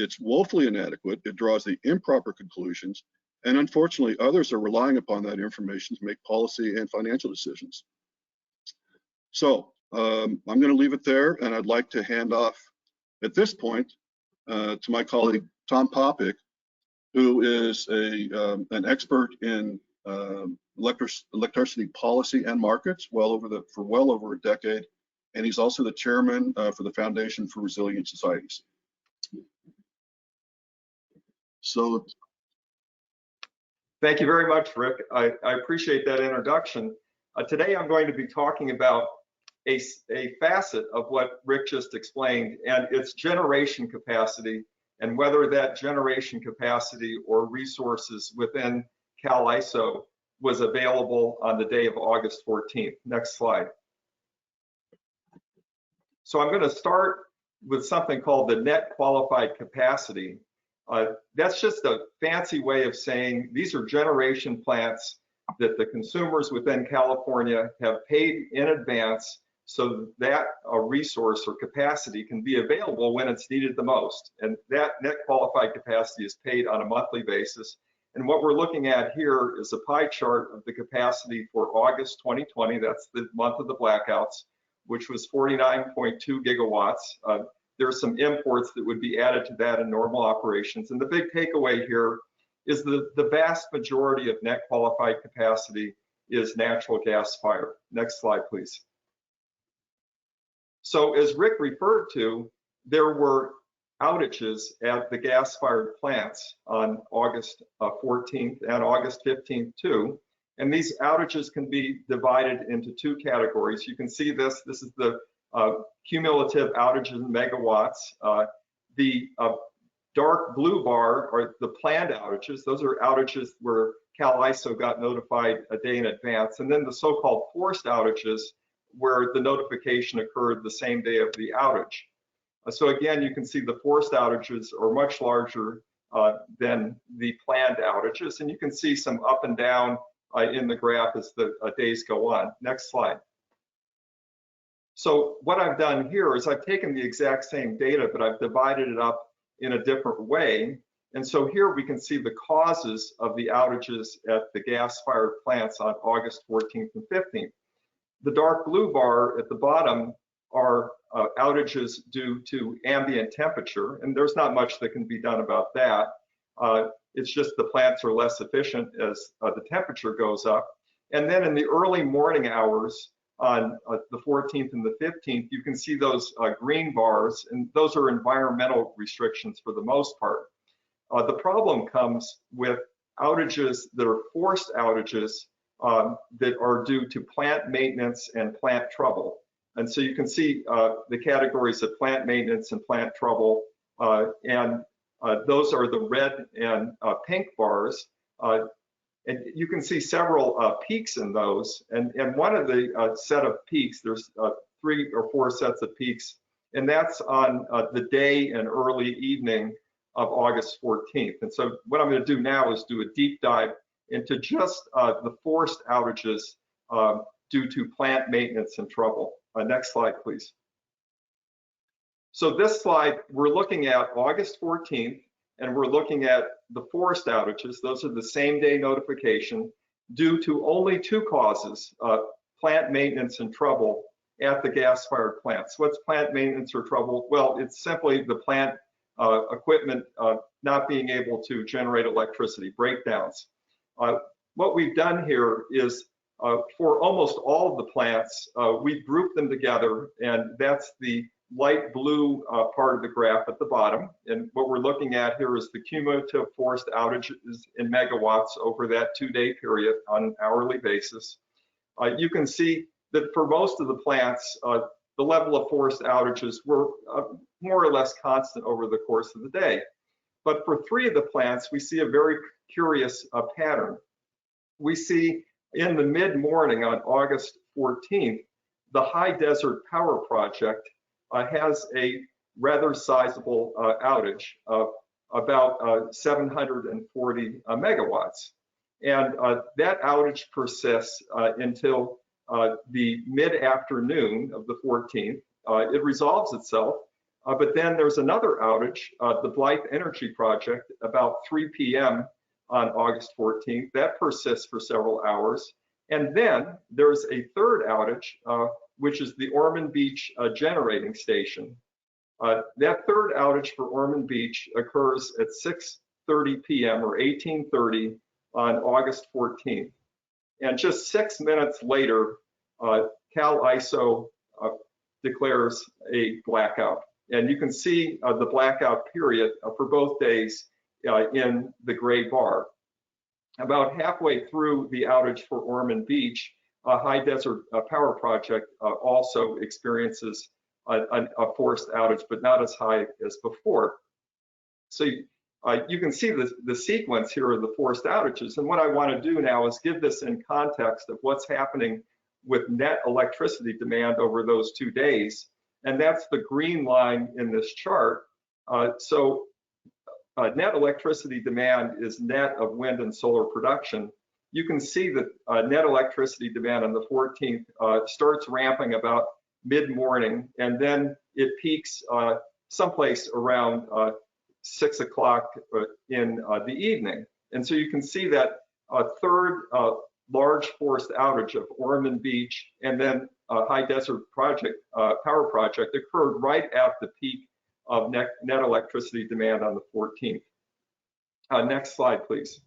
it's woefully inadequate. It draws the improper conclusions, and unfortunately, others are relying upon that information to make policy and financial decisions. So I'm going to leave it there, and I'd like to hand off at this point to my colleague Tom Popick, who is an expert in electricity policy and markets for well over a decade, and he's also the chairman for the Foundation for Resilient Societies. So, thank you very much, Rick. I appreciate that introduction. Today I'm going to be talking about a facet of what Rick just explained, and it's generation capacity, and whether that generation capacity or resources within CAISO was available on the day of August 14th. Next slide. So I'm going to start with something called the net qualified capacity. That's just a fancy way of saying these are generation plants that the consumers within California have paid in advance so that a resource or capacity can be available when it's needed the most. And that net qualified capacity is paid on a monthly basis. And what we're looking at here is a pie chart of the capacity for August 2020. That's the month of the blackouts, which was 49.2 gigawatts. There's some imports that would be added to that in normal operations. And the big takeaway here is the vast majority of net qualified capacity is natural gas fired. Next slide, please. So as Rick referred to, there were outages at the gas-fired plants on August 14th and August 15th too. And these outages can be divided into two categories. You can see this is the cumulative outages in megawatts. The dark blue bar are the planned outages. Those are outages where CAISO got notified a day in advance. And then the so-called forced outages where the notification occurred the same day of the outage. So again, you can see the forced outages are much larger than the planned outages. And you can see some up and down in the graph as the days go on. Next slide. So what I've done here is I've taken the exact same data, but I've divided it up in a different way. And so here we can see the causes of the outages at the gas-fired plants on August 14th and 15th. The dark blue bar at the bottom are outages due to ambient temperature, and there's not much that can be done about that. It's just the plants are less efficient as the temperature goes up. And then in the early morning hours on the 14th and the 15th, you can see those green bars, and those are environmental restrictions for the most part. The problem comes with outages that are forced outages that are due to plant maintenance and plant trouble. And so you can see the categories of plant maintenance and plant trouble, and those are the red and pink bars. And you can see several peaks in those. And one of the set of peaks, there's 3 or 4 sets of peaks, and that's on the day and early evening of August 14th. And so what I'm going to do now is do a deep dive into just the forced outages due to plant maintenance and trouble. Next slide, please. So this slide, we're looking at August 14th, and we're looking at the forced outages. Those are the same day notification due to only 2 causes, plant maintenance and trouble at the gas-fired plants. What's plant maintenance or trouble? Well, it's simply the plant equipment not being able to generate electricity, breakdowns. What we've done here is for almost all of the plants, we've grouped them together, and that's the light blue part of the graph at the bottom. And what we're looking at here is the cumulative forced outages in megawatts over that 2-day period on an hourly basis. You can see that for most of the plants, the level of forced outages were more or less constant over the course of the day. But for 3 of the plants, we see a very curious pattern. We see in the mid-morning on August 14th, the High Desert Power Project has a rather sizable outage of about 740 megawatts. And that outage persists until the mid-afternoon of the 14th. It resolves itself, but then there's another outage, the Blythe Energy Project, about 3 p.m. on August 14th. That persists for several hours. And then there's a third outage, which is the Ormond Beach generating station. That third outage for Ormond Beach occurs at 6:30 p.m. or 18:30 on August 14th. And just 6 minutes later, CAISO declares a blackout. And you can see the blackout period for both days in the gray bar. About halfway through the outage for Ormond Beach, High Desert Power Project also experiences a forced outage, but not as high as before. So you can see the sequence here of the forced outages. And what I want to do now is give this in context of what's happening with net electricity demand over those 2 days. And that's the green line in this chart. Net electricity demand is net of wind and solar production. You can see that net electricity demand on the 14th starts ramping about mid-morning, and then it peaks someplace around 6 o'clock in the evening. And so you can see that a third large forced outage of Ormond Beach and then High Desert Power Project occurred right at the peak of net electricity demand on the 14th. Next slide, please.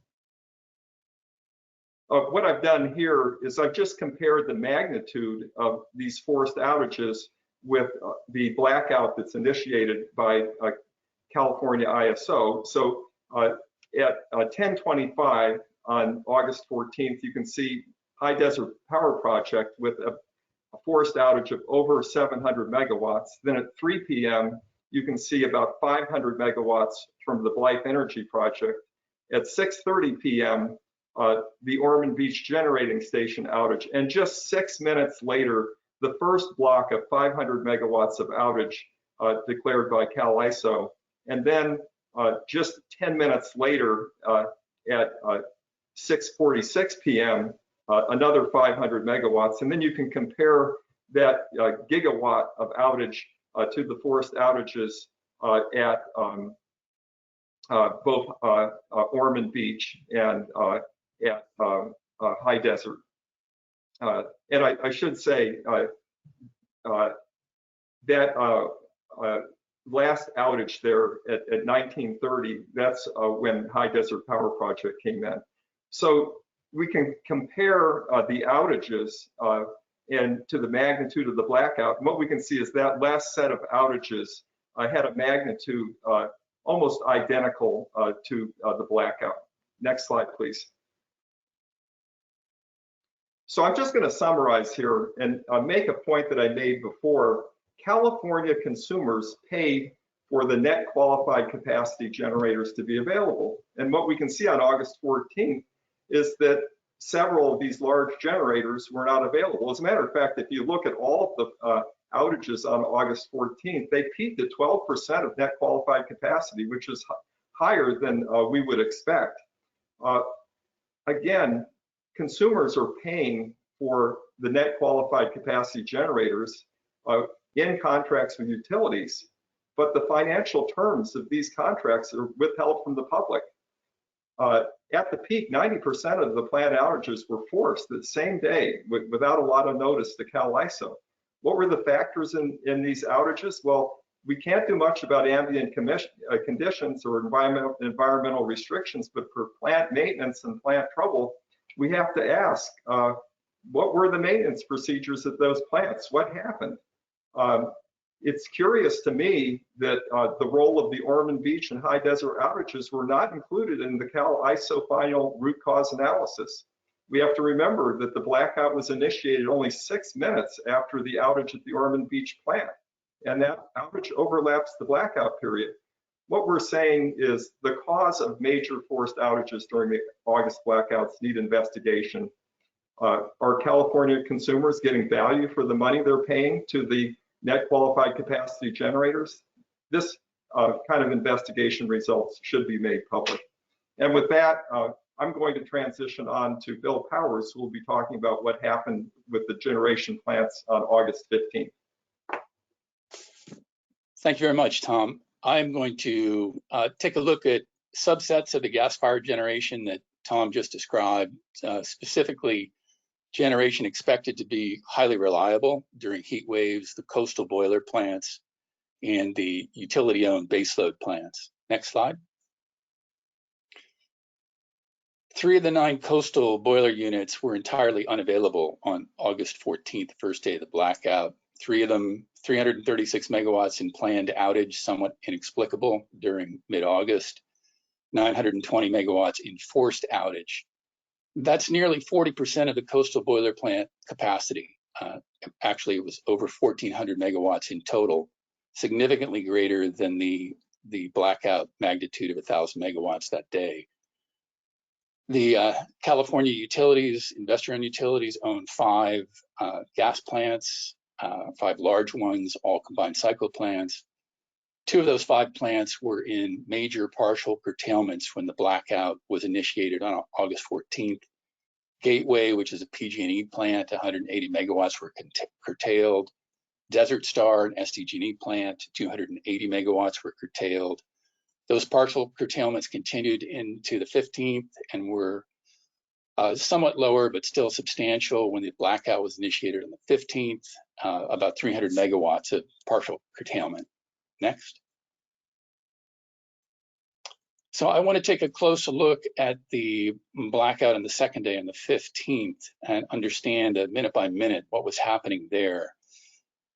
What I've done here is I've just compared the magnitude of these forced outages with the blackout that's initiated by California ISO. So at 10:25 on August 14th, you can see High Desert Power Project with a forced outage of over 700 megawatts. Then at 3 p.m., you can see about 500 megawatts from the Blythe Energy Project. At 6:30 p.m., the Ormond Beach Generating Station outage. And just 6 minutes later, the first block of 500 megawatts of outage declared by CAISO. And then just 10 minutes later, at 6:46 p.m., another 500 megawatts. And then you can compare that gigawatt of outage to the forced outages at both Ormond Beach and at High Desert. And I should say that last outage there at 1930, that's when High Desert Power Project came in. So we can compare the outages and to the magnitude of the blackout. And what we can see is that last set of outages had a magnitude almost identical to the blackout. Next slide, please. So I'm just going to summarize here and make a point that I made before. California consumers paid for the net qualified capacity generators to be available. And what we can see on August 14th is that several of these large generators were not available. As a matter of fact, if you look at all of the outages on August 14th, they peaked at 12% of net qualified capacity, which is higher than we would expect. Again, consumers are paying for the net qualified capacity generators in contracts with utilities, but the financial terms of these contracts are withheld from the public. At the peak, 90% of the planned outages were forced the same day without a lot of notice to CAISO. What were the factors in these outages? Well, we can't do much about ambient conditions or environmental restrictions, but for plant maintenance and plant trouble, we have to ask, what were the maintenance procedures at those plants? What happened? It's curious to me that the role of the Ormond Beach and High Desert outages were not included in the CAISO final root cause analysis. We have to remember that the blackout was initiated only 6 minutes after the outage at the Ormond Beach plant, and that outage overlaps the blackout period. What we're saying is the cause of major forced outages during the August blackouts need investigation. Are California consumers getting value for the money they're paying to the net qualified capacity generators? This kind of investigation results should be made public. And with that, I'm going to transition on to Bill Powers, who will be talking about what happened with the generation plants on August 15th. Thank you very much, Tom. I'm going to take a look at subsets of the gas-fired generation that Tom just described, specifically generation expected to be highly reliable during heat waves, the coastal boiler plants, and the utility-owned baseload plants. Next slide. 3 of the 9 coastal boiler units were entirely unavailable on August 14th, first day of the blackout. 3 of them, 336 megawatts in planned outage, somewhat inexplicable during mid-August. 920 megawatts in forced outage. That's nearly 40% of the coastal boiler plant capacity. Actually, it was over 1,400 megawatts in total, significantly greater than the blackout magnitude of 1,000 megawatts that day. The California utilities, investor-owned utilities, own 5 gas plants, 5 large ones, all combined cycle plants. 2 of those 5 plants were in major partial curtailments when the blackout was initiated on August 14th. Gateway, which is a PG&E plant, 180 megawatts were curtailed. Desert Star, an SDG&E plant, 280 megawatts were curtailed. Those partial curtailments continued into the 15th and were somewhat lower, but still substantial when the blackout was initiated on the 15th, about 300 megawatts of partial curtailment. Next. So I want to take a closer look at the blackout on the second day on the 15th and understand minute by minute what was happening there.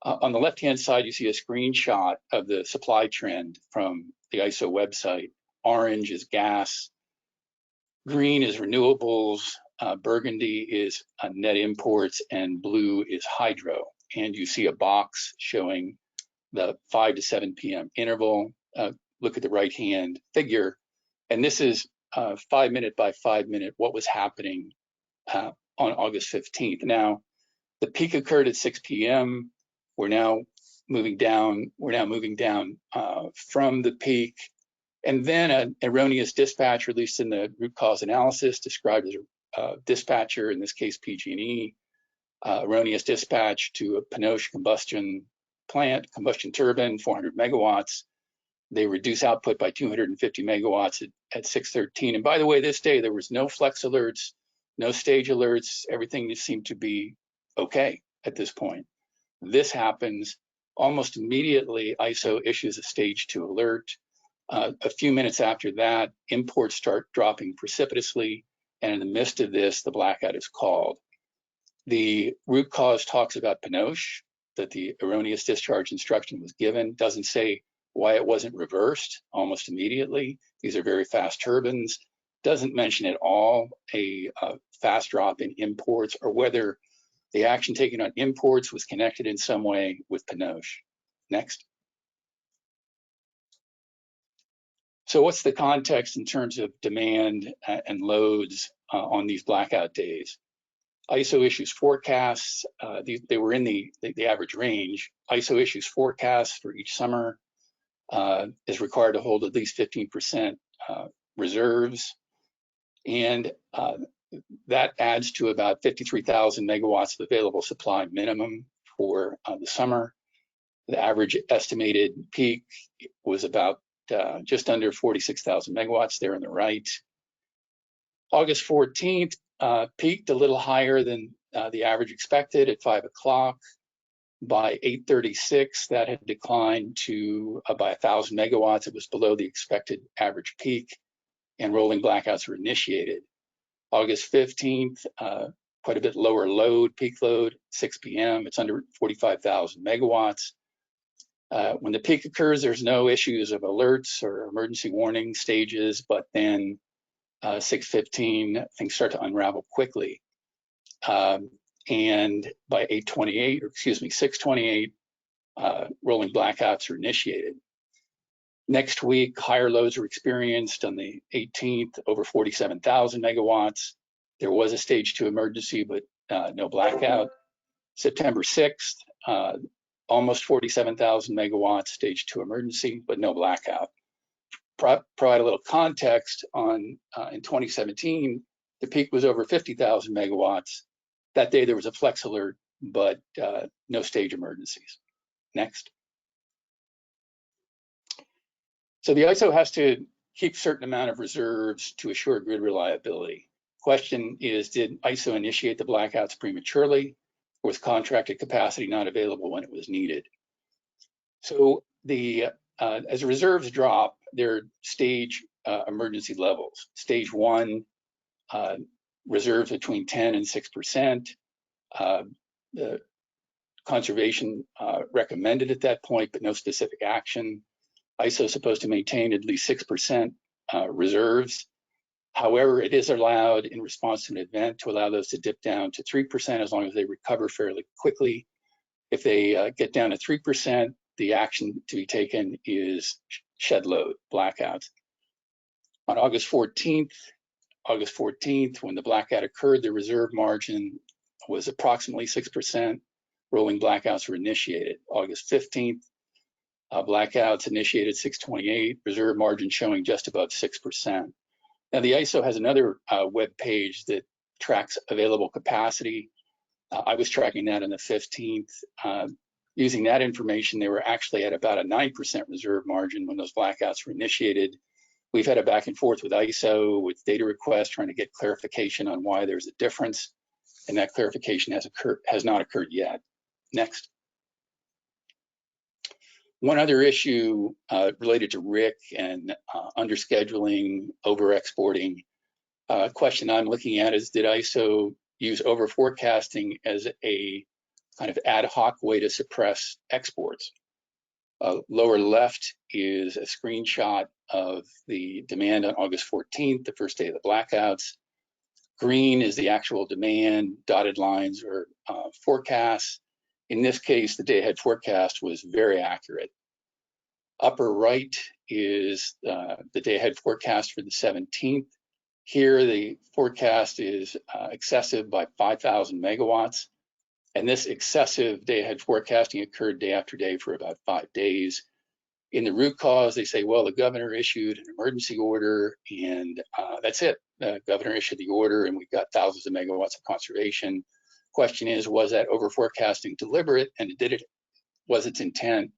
On the left-hand side, you see a screenshot of the supply trend from the ISO website. Orange is gas, green is renewables, burgundy is net imports, and blue is hydro. And you see a box showing the 5 to 7 p.m. interval. Look at the right-hand figure. And this is 5 minute by 5 minute what was happening on August 15th. Now, the peak occurred at 6 p.m. We're now moving down. From the peak, and then an erroneous dispatch released in the root cause analysis, described as a dispatcher, in this case PG&E, erroneous dispatch to a Pinoche combustion plant, combustion turbine, 400 megawatts. They reduce output by 250 megawatts at 6:13. And by the way, this day there was no flex alerts, no stage alerts. Everything just seemed to be okay at this point. This happens almost immediately. ISO issues a stage 2 alert. A few minutes after that, imports start dropping precipitously. And in the midst of this, the blackout is called. The root cause talks about Pinoche, that the erroneous discharge instruction was given. Doesn't say why it wasn't reversed almost immediately. These are very fast turbines. Doesn't mention at all a fast drop in imports or whether the action taken on imports was connected in some way with Pinoche. Next. So what's the context in terms of demand and loads on these blackout days? ISO issues forecasts. They were in the average range. ISO issues forecasts for each summer. Is required to hold at least 15% reserves. And that adds to about 53,000 megawatts of available supply minimum for the summer. The average estimated peak was about just under 46,000 megawatts there on the right. August 14th peaked a little higher than the average expected at 5 o'clock. By 8:36, that had declined to by 1,000 megawatts. It was below the expected average peak, and rolling blackouts were initiated. August 15th, quite a bit lower load, peak load, 6 p.m. It's under 45,000 megawatts. When the peak occurs, there's no issues of alerts or emergency warning stages, but then 6:15, things start to unravel quickly. And by 6:28, rolling blackouts are initiated. Next week, higher loads are experienced on the 18th, over 47,000 megawatts. There was a stage 2 emergency, but no blackout. September 6th, almost 47,000 megawatts, stage 2 emergency, but no blackout. Provide a little context on in 2017, the peak was over 50,000 megawatts. That day there was a flex alert, but no stage emergencies. Next. So the ISO has to keep a certain amount of reserves to assure grid reliability. Question is, did ISO initiate the blackouts prematurely, or was contracted capacity not available when it was needed? So as reserves drop, there are stage emergency levels. Stage 1, reserves between 10 and 6%. The conservation recommended at that point, but no specific action. ISO is supposed to maintain at least 6% reserves. However, it is allowed in response to an event to allow those to dip down to 3% as long as they recover fairly quickly. If they get down to 3%, the action to be taken is shed load, blackouts. On August 14th, when the blackout occurred, the reserve margin was approximately 6%. Rolling blackouts were initiated. August 15th, blackouts initiated 6:28, reserve margin showing just above 6%. Now, the ISO has another web page that tracks available capacity. I was tracking that on the 15th. Using that information, they were actually at about a 9% reserve margin when those blackouts were initiated. We've had a back and forth with ISO with data requests trying to get clarification on why there's a difference, and that clarification has not occurred yet. Next. One other issue related to RIC and underscheduling, over-exporting. Question I'm looking at is, did ISO use over-forecasting as a kind of ad hoc way to suppress exports? Lower left is a screenshot of the demand on August 14th, the first day of the blackouts. Green is the actual demand, dotted lines are forecasts. In this case, the day-ahead forecast was very accurate. Upper right is the day-ahead forecast for the 17th. Here, the forecast is excessive by 5,000 megawatts. And this excessive day-ahead forecasting occurred day after day for about 5 days. In the root cause, they say, well, the governor issued an emergency order, and that's it. The governor issued the order, and we've got thousands of megawatts of conservation. Question is, was that over-forecasting deliberate, and was its intent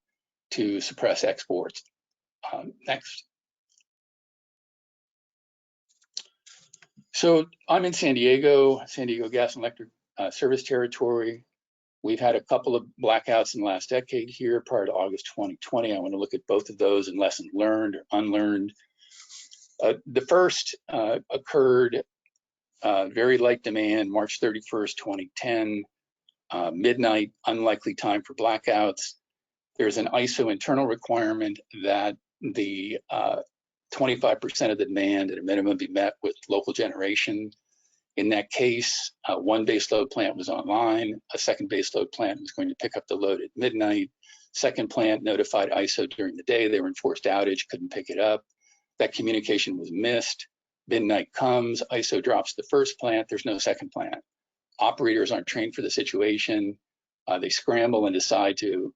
to suppress exports? Next. So I'm in San Diego Gas and Electric Service Territory. We've had a couple of blackouts in the last decade here prior to August 2020. I want to look at both of those and lessons learned or unlearned. The first occurred very light demand, March 31st, 2010, midnight, unlikely time for blackouts. There's an ISO internal requirement that the 25% of the demand at a minimum be met with local generation. In that case, one baseload plant was online, a second baseload plant was going to pick up the load at midnight. Second plant notified ISO during the day, they were in forced outage, couldn't pick it up. That communication was missed. Midnight comes, ISO drops the first plant, there's no second plant. Operators aren't trained for the situation. They scramble and decide to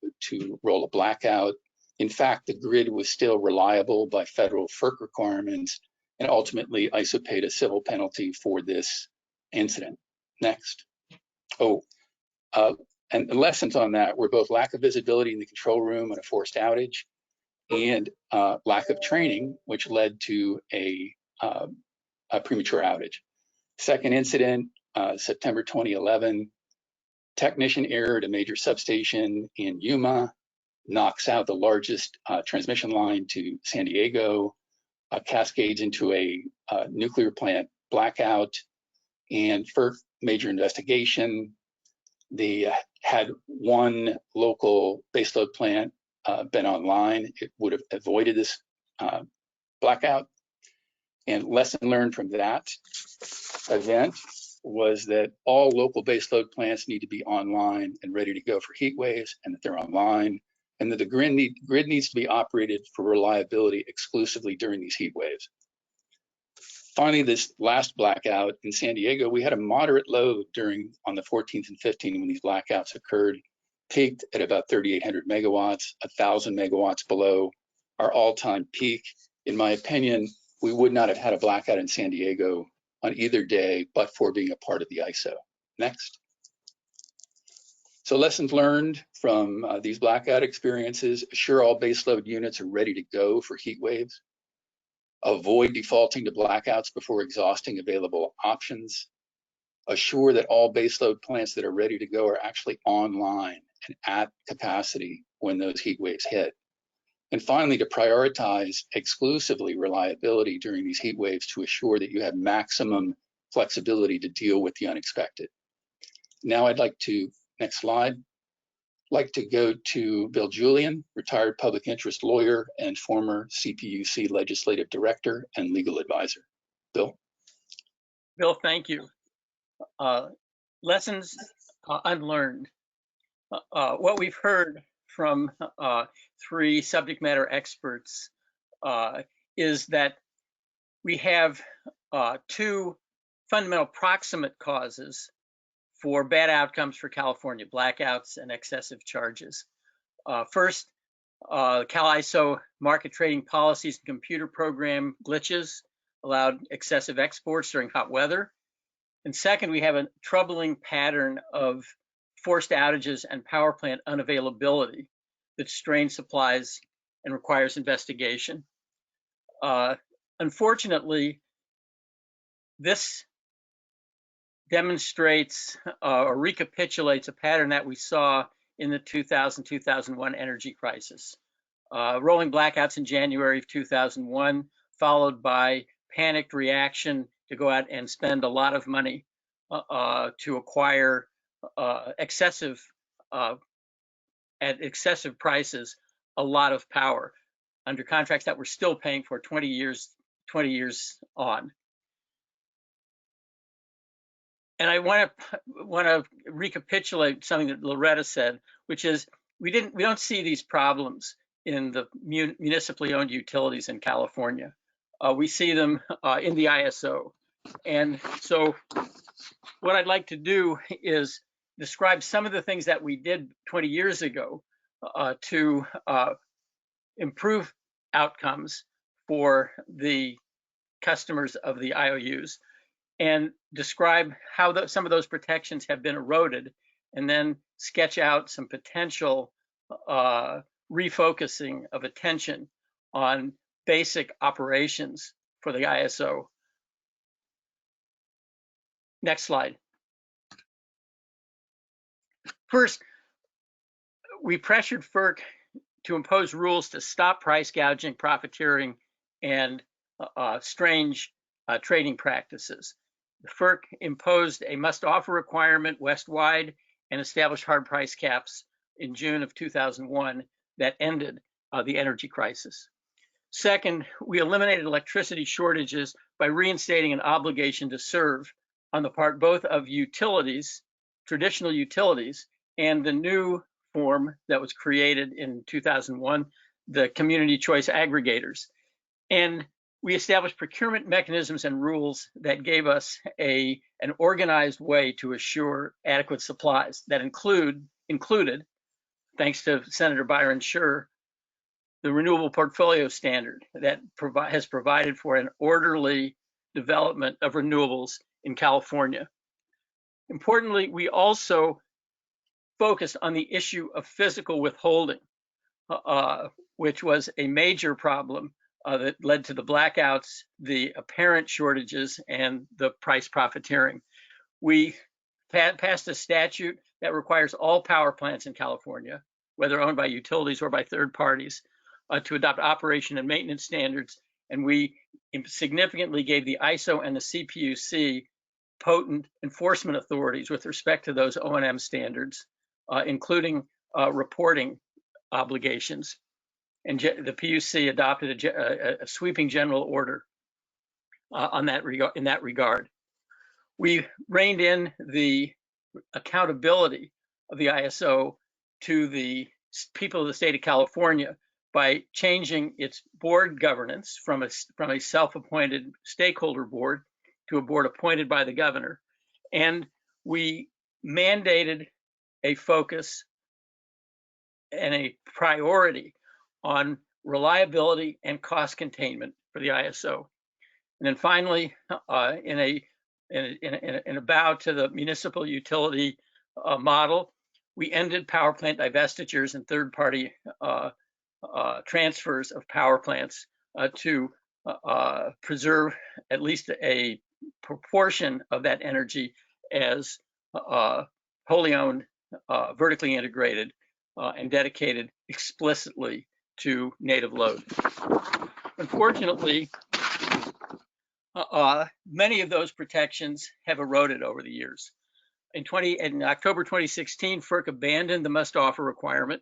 roll a blackout. In fact, the grid was still reliable by federal FERC requirements, and ultimately ISO paid a civil penalty for this incident. Next. And the lessons on that were both lack of visibility in the control room and a forced outage, and lack of training, which led to a premature outage. Second incident, September 2011, technician error at a major substation in Yuma, knocks out the largest transmission line to San Diego, cascades into a nuclear plant blackout, and FERC major investigation. They had one local baseload plant been online, it would have avoided this blackout. And lesson learned from that event was that all local baseload plants need to be online and ready to go for heat waves, and that they're online, and that the grid needs to be operated for reliability exclusively during these heat waves. Finally, this last blackout in San Diego, we had a moderate load on the 14th and 15th when these blackouts occurred, peaked at about 3,800 megawatts, 1,000 megawatts below our all-time peak. In my opinion, we would not have had a blackout in San Diego on either day, but for being a part of the ISO. Next. So lessons learned from these blackout experiences: assure all baseload units are ready to go for heat waves. Avoid defaulting to blackouts before exhausting available options. Assure that all baseload plants that are ready to go are actually online and at capacity when those heat waves hit. And finally, to prioritize exclusively reliability during these heat waves to assure that you have maximum flexibility to deal with the unexpected. Now I'd like to, next slide, like to go to Bill Julian, retired public interest lawyer and former CPUC legislative director and legal advisor. Bill. Bill, thank you. Lessons unlearned. What we've heard from 3 subject matter experts is that we have 2 fundamental proximate causes for bad outcomes for California: blackouts and excessive charges. First, CAISO market trading policies and computer program glitches allowed excessive exports during hot weather. And second, we have a troubling pattern of forced outages and power plant unavailability that strains supplies and requires investigation. Unfortunately, this demonstrates or recapitulates a pattern that we saw in the 2000-2001 energy crisis. Rolling blackouts in January of 2001, followed by panicked reaction to go out and spend a lot of money to acquire excessive at excessive prices, a lot of power under contracts that we're still paying for 20 years on. And I want to recapitulate something that Loretta said, which is we don't see these problems in the municipally owned utilities in California. We see them in the ISO. And so what I'd like to do is describe some of the things that we did 20 years ago to improve outcomes for the customers of the IOUs, and describe how some of those protections have been eroded, and then sketch out some potential refocusing of attention on basic operations for the ISO. Next slide. First, we pressured FERC to impose rules to stop price gouging, profiteering, and strange trading practices. The FERC imposed a must-offer requirement west-wide and established hard price caps in June of 2001 that ended the energy crisis. Second, we eliminated electricity shortages by reinstating an obligation to serve on the part both of utilities, traditional utilities, and the new form that was created in 2001, the community choice aggregators. And we established procurement mechanisms and rules that gave us an organized way to assure adequate supplies that included, thanks to Senator Byron Scher, the renewable portfolio standard that has provided for an orderly development of renewables in California. Importantly, we also focused on the issue of physical withholding, which was a major problem that led to the blackouts, the apparent shortages, and the price profiteering. We passed a statute that requires all power plants in California, whether owned by utilities or by third parties, to adopt operation and maintenance standards. And we significantly gave the ISO and the CPUC potent enforcement authorities with respect to those O&M standards, including reporting obligations. And the PUC adopted a sweeping general order in that regard. We reined in the accountability of the ISO to the people of the state of California by changing its board governance from a self-appointed stakeholder board to a board appointed by the governor. And we mandated a focus and a priority on reliability and cost containment for the ISO. And then finally, in a bow to the municipal utility model, we ended power plant divestitures and third-party transfers of power plants to preserve at least a proportion of that energy as wholly owned, vertically integrated, and dedicated explicitly to native load. Unfortunately, many of those protections have eroded over the years. In October 2016, FERC abandoned the must-offer requirement.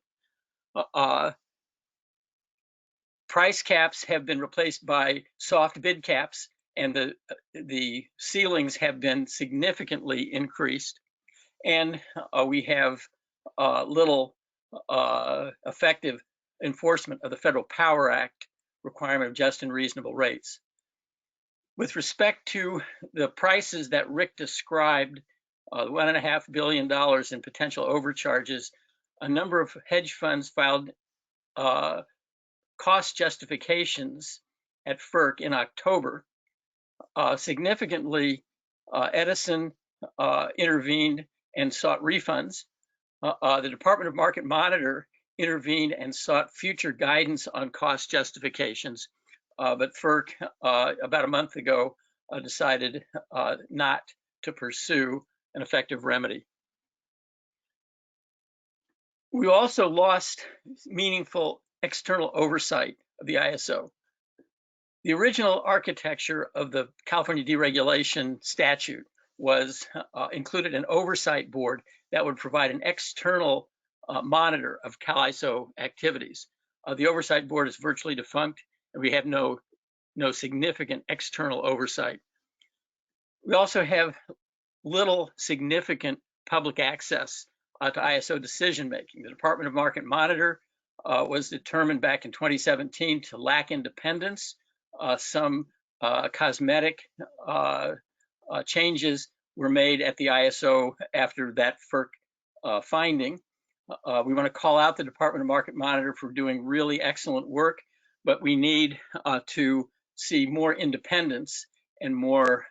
Price caps have been replaced by soft bid caps and the ceilings have been significantly increased, and we have little effective enforcement of the Federal Power Act requirement of just and reasonable rates. With respect to the prices that Rick described, $1.5 billion in potential overcharges, a number of hedge funds filed cost justifications at FERC in October. Significantly, Edison intervened and sought refunds. The Department of Market Monitor intervened and sought future guidance on cost justifications, but FERC about a month ago decided not to pursue an effective remedy. We also lost meaningful external oversight of the ISO. The original architecture of the California deregulation statute was included an oversight board that would provide an external monitor of CAISO activities. The oversight board is virtually defunct, and we have no significant external oversight. We also have little significant public access to ISO decision-making. The Department of Market Monitor was determined back in 2017 to lack independence. Some cosmetic changes were made at the ISO after that FERC finding. We want to call out the Department of Market Monitor for doing really excellent work, but we need to see more independence and more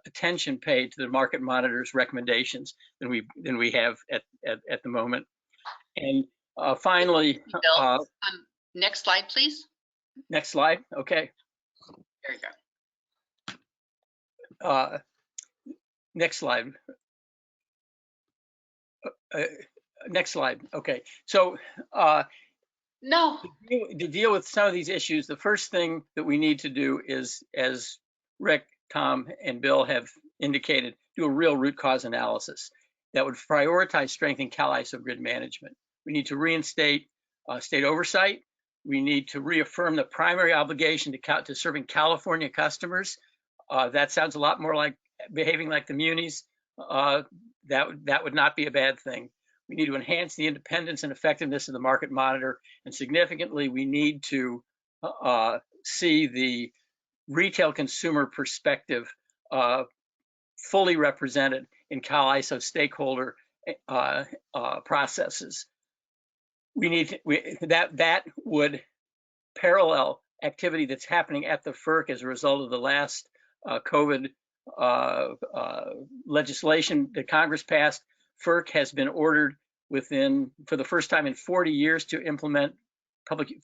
attention paid to the Market Monitor's recommendations than we have at the moment. And finally, Bill, next slide, please. Next slide. Okay. There you go. Next slide. Next slide. Okay. So No. to deal with some of these issues, the first thing that we need to do is, as Rick, Tom, and Bill have indicated, do a real root cause analysis that would prioritize strengthening CAISO grid management. We need to reinstate state oversight. We need to reaffirm the primary obligation to serving California customers. That sounds a lot more like behaving like the munis. That would not be a bad thing. We need to enhance the independence and effectiveness of the Market Monitor, and significantly, we need to see the retail consumer perspective fully represented in CAISO stakeholder processes. That would parallel activity that's happening at the FERC as a result of the last COVID legislation that Congress passed. FERC has been ordered for the first time in 40 years to implement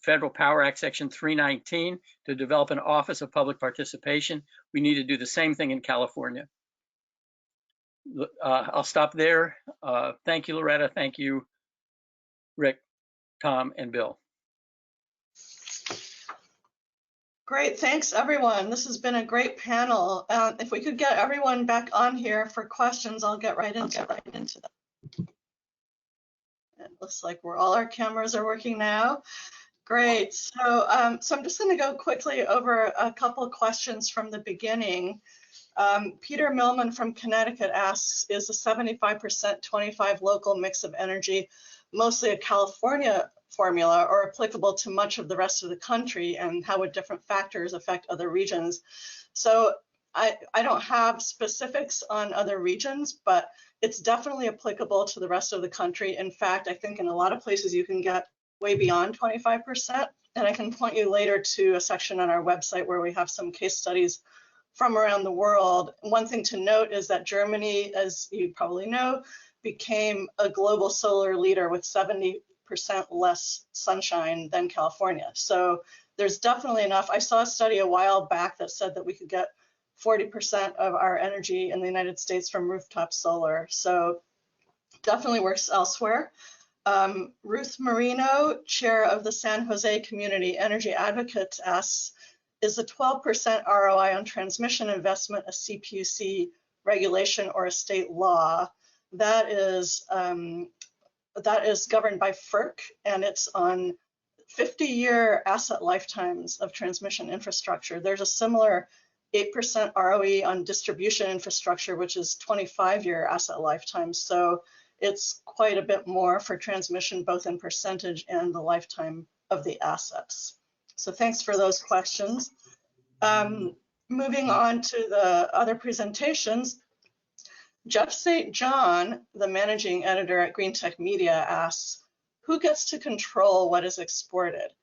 Federal Power Act Section 319 to develop an Office of Public Participation. We need to do the same thing in California. I'll stop there. Thank you, Loretta. Thank you, Rick, Tom, and Bill. Great, thanks everyone. This has been a great panel. If we could get everyone back on here for questions, I'll get right into them. It looks like all our cameras are working now. Great, so I'm just gonna go quickly over a couple of questions from the beginning. Peter Millman from Connecticut asks, is the 75% 25 local mix of energy mostly a California formula or applicable to much of the rest of the country, and how would different factors affect other regions? So I don't have specifics on other regions, but it's definitely applicable to the rest of the country. In fact, I think in a lot of places you can get way beyond 25%, and I can point you later to a section on our website where we have some case studies from around the world. One thing to note is that Germany, as you probably know, became a global solar leader with 70% less sunshine than California. So there's definitely enough. I saw a study a while back that said that we could get 40% of our energy in the United States from rooftop solar. So definitely works elsewhere. Ruth Marino, chair of the San Jose Community Energy Advocates, asks, is the 12% ROI on transmission investment a CPUC regulation or a state law? That is governed by FERC, and it's on 50-year asset lifetimes of transmission infrastructure. There's a similar 8% ROE on distribution infrastructure, which is 25-year asset lifetimes. So it's quite a bit more for transmission, both in percentage and the lifetime of the assets. So thanks for those questions. Moving on to the other presentations, Jeff St. John, the managing editor at Green Tech Media, asks, who gets to control what is exported?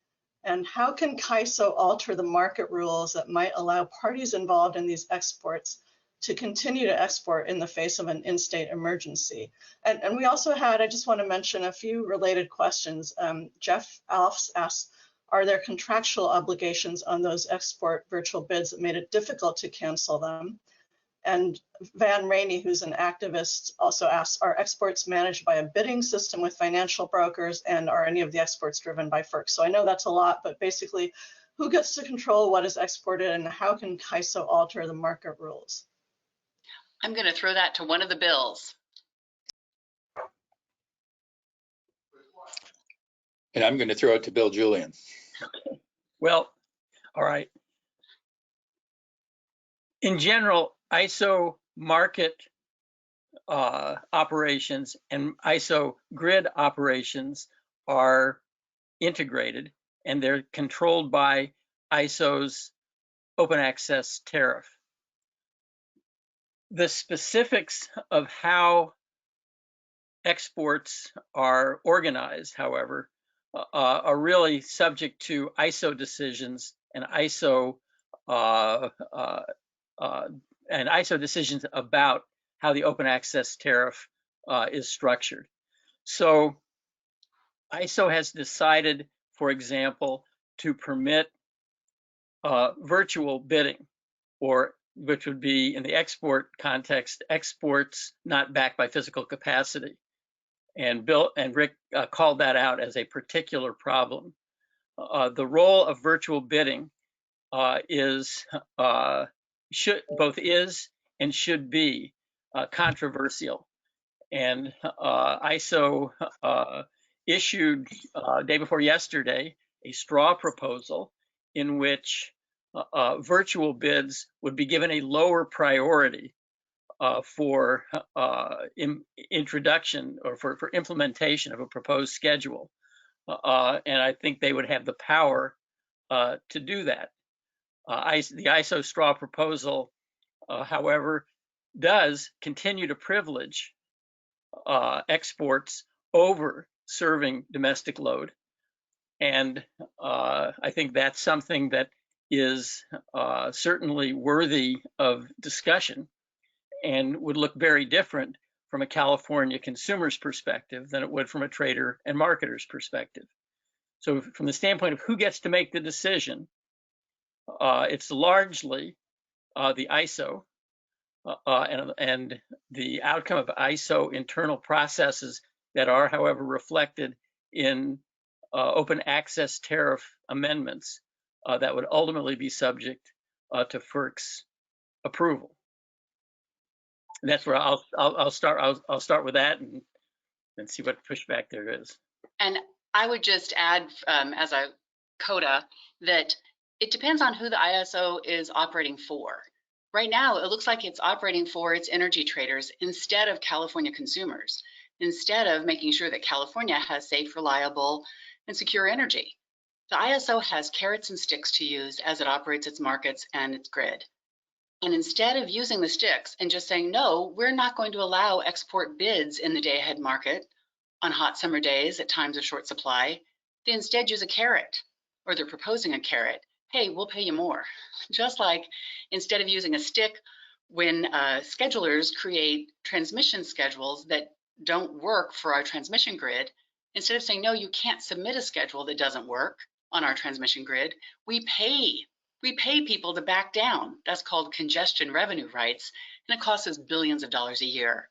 And how can CAISO alter the market rules that might allow parties involved in these exports to continue to export in the face of an in-state emergency? And we also had, I just want to mention a few related questions. Jeff Alfs asks, are there contractual obligations on those export virtual bids that made it difficult to cancel them? And Van Rainey, who's an activist, also asks, are exports managed by a bidding system with financial brokers, and are any of the exports driven by FERC? So I know that's a lot, but basically, who gets to control what is exported, and how can CAISO alter the market rules? I'm going to throw that to one of the bills. And I'm going to throw it to Bill Julian. Well, all right. In general, ISO market operations and ISO grid operations are integrated, and they're controlled by ISO's open access tariff. The specifics of how exports are organized, however, are really subject to ISO decisions and ISO decisions about how the open access tariff is structured. So ISO has decided, for example, to permit virtual bidding, or which would be, in the export context, exports not backed by physical capacity. And Bill and Rick called that out as a particular problem. The role of virtual bidding both is and should be controversial. And ISO issued day before yesterday a straw proposal in which virtual bids would be given a lower priority for introduction or for implementation of a proposed schedule. And I think they would have the power to do that. The ISO straw proposal, however, does continue to privilege exports over serving domestic load. And I think that's something that is certainly worthy of discussion and would look very different from a California consumer's perspective than it would from a trader and marketer's perspective. So from the standpoint of who gets to make the decision, it's largely the ISO and the outcome of ISO internal processes that are, however, reflected in open access tariff amendments that would ultimately be subject to FERC's approval. And that's where I'll start. I'll start with that and see what pushback there is. And I would just add, as a coda, that it depends on who the ISO is operating for. Right now, it looks like it's operating for its energy traders instead of California consumers, instead of making sure that California has safe, reliable, and secure energy. The ISO has carrots and sticks to use as it operates its markets and its grid. And instead of using the sticks and just saying, no, we're not going to allow export bids in the day-ahead market on hot summer days at times of short supply, they instead use a carrot, or they're proposing a carrot. Hey, we'll pay you more. Just like instead of using a stick when schedulers create transmission schedules that don't work for our transmission grid, instead of saying, no, you can't submit a schedule that doesn't work on our transmission grid, we pay people to back down. That's called congestion revenue rights, and it costs us billions of dollars a year.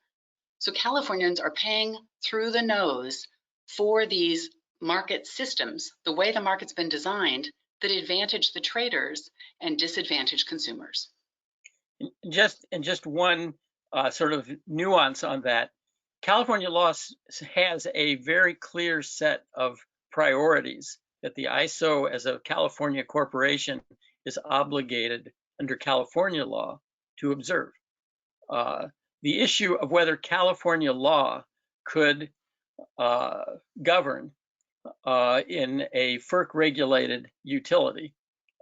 So Californians are paying through the nose for these market systems, the way the market's been designed, that advantage the traders and disadvantage consumers. Just one sort of nuance on that. California law has a very clear set of priorities that the ISO as a California corporation is obligated under California law to observe. The issue of whether California law could govern in a FERC-regulated utility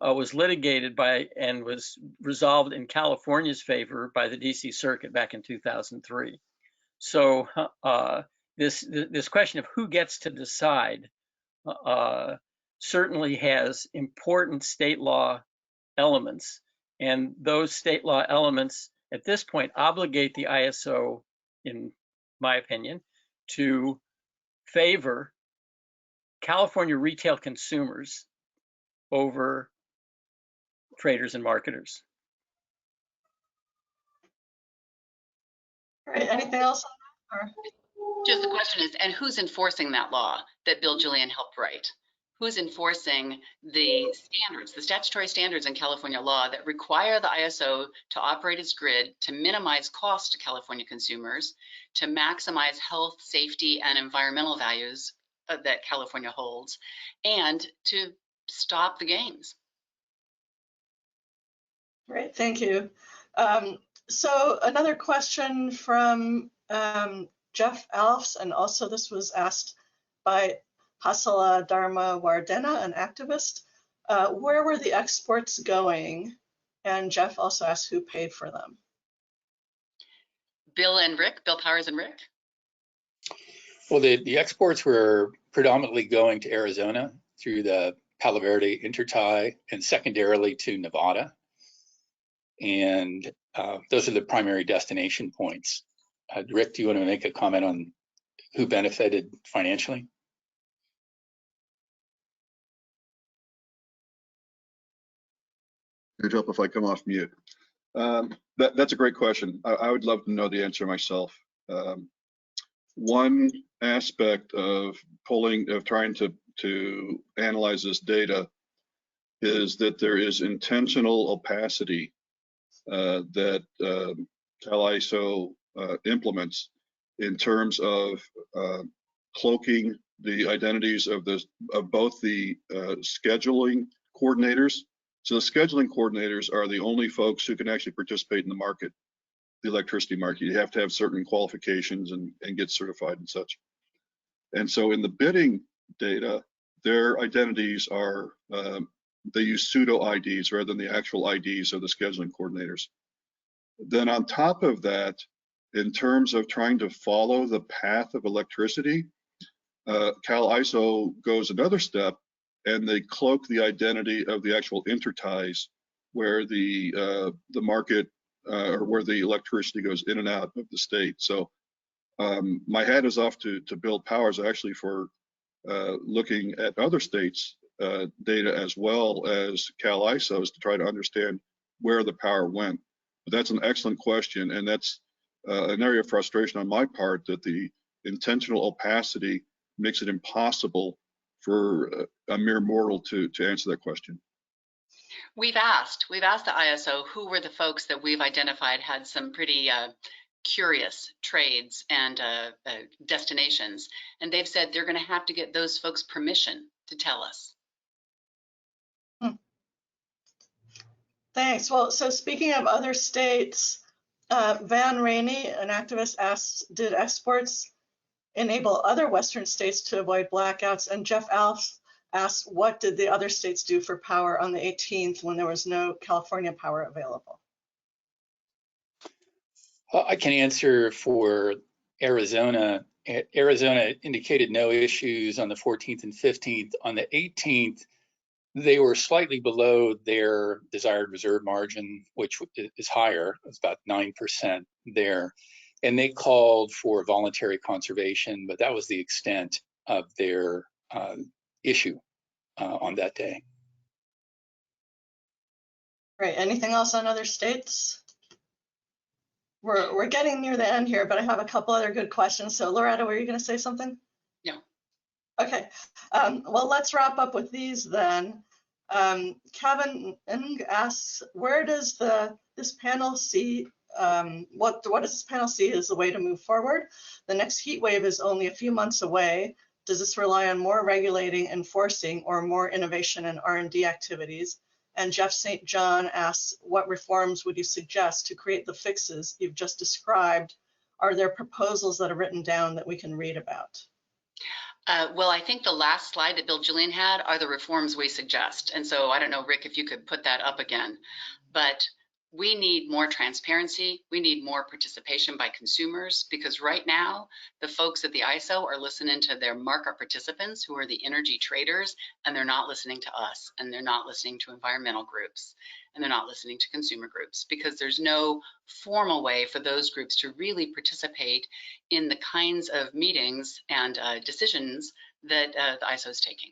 was litigated by and was resolved in California's favor by the DC Circuit back in 2003. So this question of who gets to decide certainly has important state law elements, and those state law elements at this point obligate the ISO, in my opinion, to favor California retail consumers over traders and marketers. All right, anything else? Just the question is, and who's enforcing that law that Bill Julian helped write? Who's enforcing the standards, the statutory standards in California law that require the ISO to operate its grid to minimize costs to California consumers, to maximize health, safety, and environmental values that California holds, and to stop the games? Great, thank you. So another question from Jeff Alfs, and also this was asked by Hasala Dharma Wardena, an activist. Where were the exports going? And Jeff also asked who paid for them. Bill Powers and Rick? Well, the exports were predominantly going to Arizona through the Palo Verde intertie and secondarily to Nevada. And those are the primary destination points. Rick, do you want to make a comment on who benefited financially? It'd help if I come off mute. That's a great question. I would love to know the answer myself. One aspect of trying to analyze this data is that there is intentional opacity that CAISO implements in terms of cloaking the identities of both the scheduling coordinators. So the scheduling coordinators are the only folks who can actually participate in the market, the electricity market. You have to have certain qualifications and get certified and such. And so in the bidding data, their identities are, they use pseudo IDs rather than the actual IDs of the scheduling coordinators. Then on top of that, in terms of trying to follow the path of electricity, CAISO goes another step, and they cloak the identity of the actual interties where the market or where the electricity goes in and out of the state. So my hat is off to Bill Powers actually for looking at other states' data as well as CAISO's to try to understand where the power went. But that's an excellent question, and that's an area of frustration on my part that the intentional opacity makes it impossible for a mere mortal to answer that question. We've asked the ISO who were the folks that we've identified had some pretty curious trades and destinations, and they've said they're going to have to get those folks permission to tell us. Thanks. Well, so speaking of other states, Van Rainey, an activist, asks, did exports enable other Western states to avoid blackouts? And Jeff Alf asks, what did the other states do for power on the 18th when there was no California power available? Well, I can answer for Arizona. Arizona indicated no issues on the 14th and 15th. On the 18th, they were slightly below their desired reserve margin, which is higher. It's about 9% there. And they called for voluntary conservation, but that was the extent of their issue on that day. Great. Anything else on other states? We're getting near the end here, but I have a couple other good questions. So Loretta, were you going to say something? No. Okay. Well, let's wrap up with these then. Kevin Ng asks, where does this panel see what does this panel see as the way to move forward? The next heat wave is only a few months away. Does this rely on more regulating, enforcing, or more innovation and R&D activities? And Jeff St. John asks, what reforms would you suggest to create the fixes you've just described? Are there proposals that are written down that we can read about? Well, I think the last slide that Bill Julian had are the reforms we suggest. And so I don't know, Rick, if you could put that up again. But we need more transparency. We need more participation by consumers, because right now the folks at the ISO are listening to their market participants, who are the energy traders, and they're not listening to us, and they're not listening to environmental groups, and they're not listening to consumer groups, because there's no formal way for those groups to really participate in the kinds of meetings and decisions that the ISO is taking.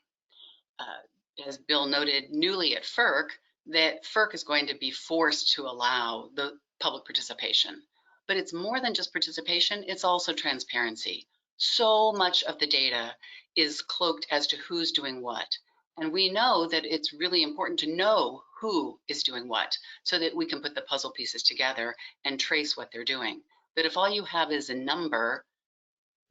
As Bill noted, newly at FERC, that FERC is going to be forced to allow the public participation. But it's more than just participation, it's also transparency. So much of the data is cloaked as to who's doing what. And we know that it's really important to know who is doing what, so that we can put the puzzle pieces together and trace what they're doing. But if all you have is a number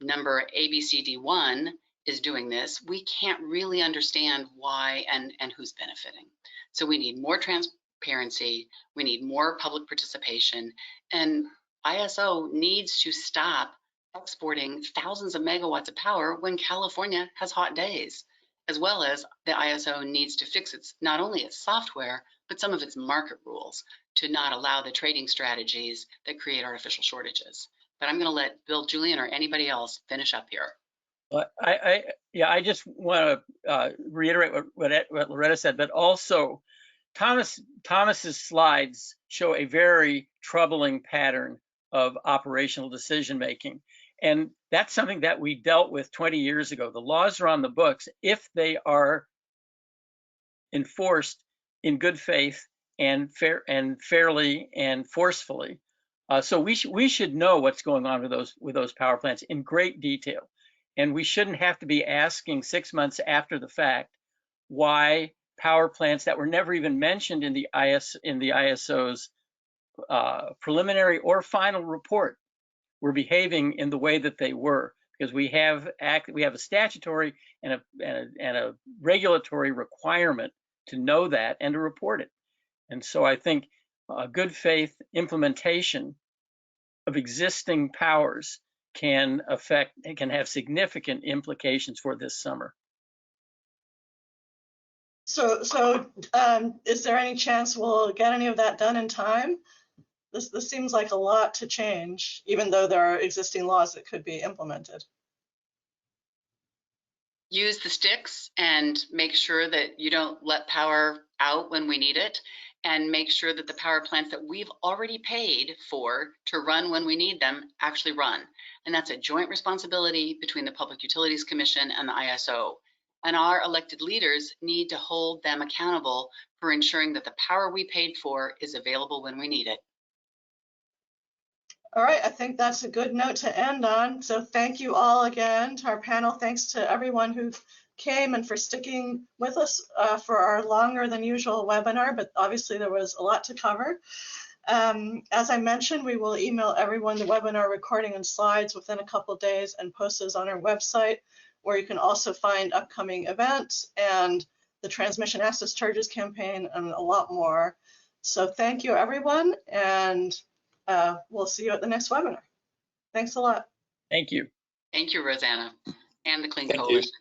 ABCD1 is doing this, we can't really understand why and who's benefiting. So we need more transparency, we need more public participation, and ISO needs to stop exporting thousands of megawatts of power when California has hot days, as well as the ISO needs to fix its, not only its software, but some of its market rules to not allow the trading strategies that create artificial shortages. But I'm going to let Bill Julian or anybody else finish up here. Well, I just want to reiterate what Loretta said, but also Thomas's slides show a very troubling pattern of operational decision making. And that's something that we dealt with 20 years ago. The laws are on the books if they are enforced in good faith and fairly and forcefully. So we should know what's going on with those power plants in great detail. And we shouldn't have to be asking 6 months after the fact why power plants that were never even mentioned in the ISO's preliminary or final report were behaving in the way that they were, because we have a statutory and a regulatory requirement to know that and to report it. And so I think good faith implementation of existing powers can have significant implications for this summer. So is there any chance we'll get any of that done in time? This seems like a lot to change, even though there are existing laws that could be implemented. Use the sticks and make sure that you don't let power out when we need it, and make sure that the power plants that we've already paid for to run when we need them actually run. And that's a joint responsibility between the Public Utilities Commission and the ISO. And our elected leaders need to hold them accountable for ensuring that the power we paid for is available when we need it. All right, I think that's a good note to end on. So thank you all again to our panel. Thanks to everyone who came and for sticking with us for our longer than usual webinar, but obviously there was a lot to cover. As I mentioned, we will email everyone the webinar recording and slides within a couple days and post those on our website, where you can also find upcoming events and the transmission access charges campaign and a lot more. So thank you, everyone, and we'll see you at the next webinar. Thanks a lot. Thank you. Thank you, Rosanna, and the Clean Thank you. Coalition.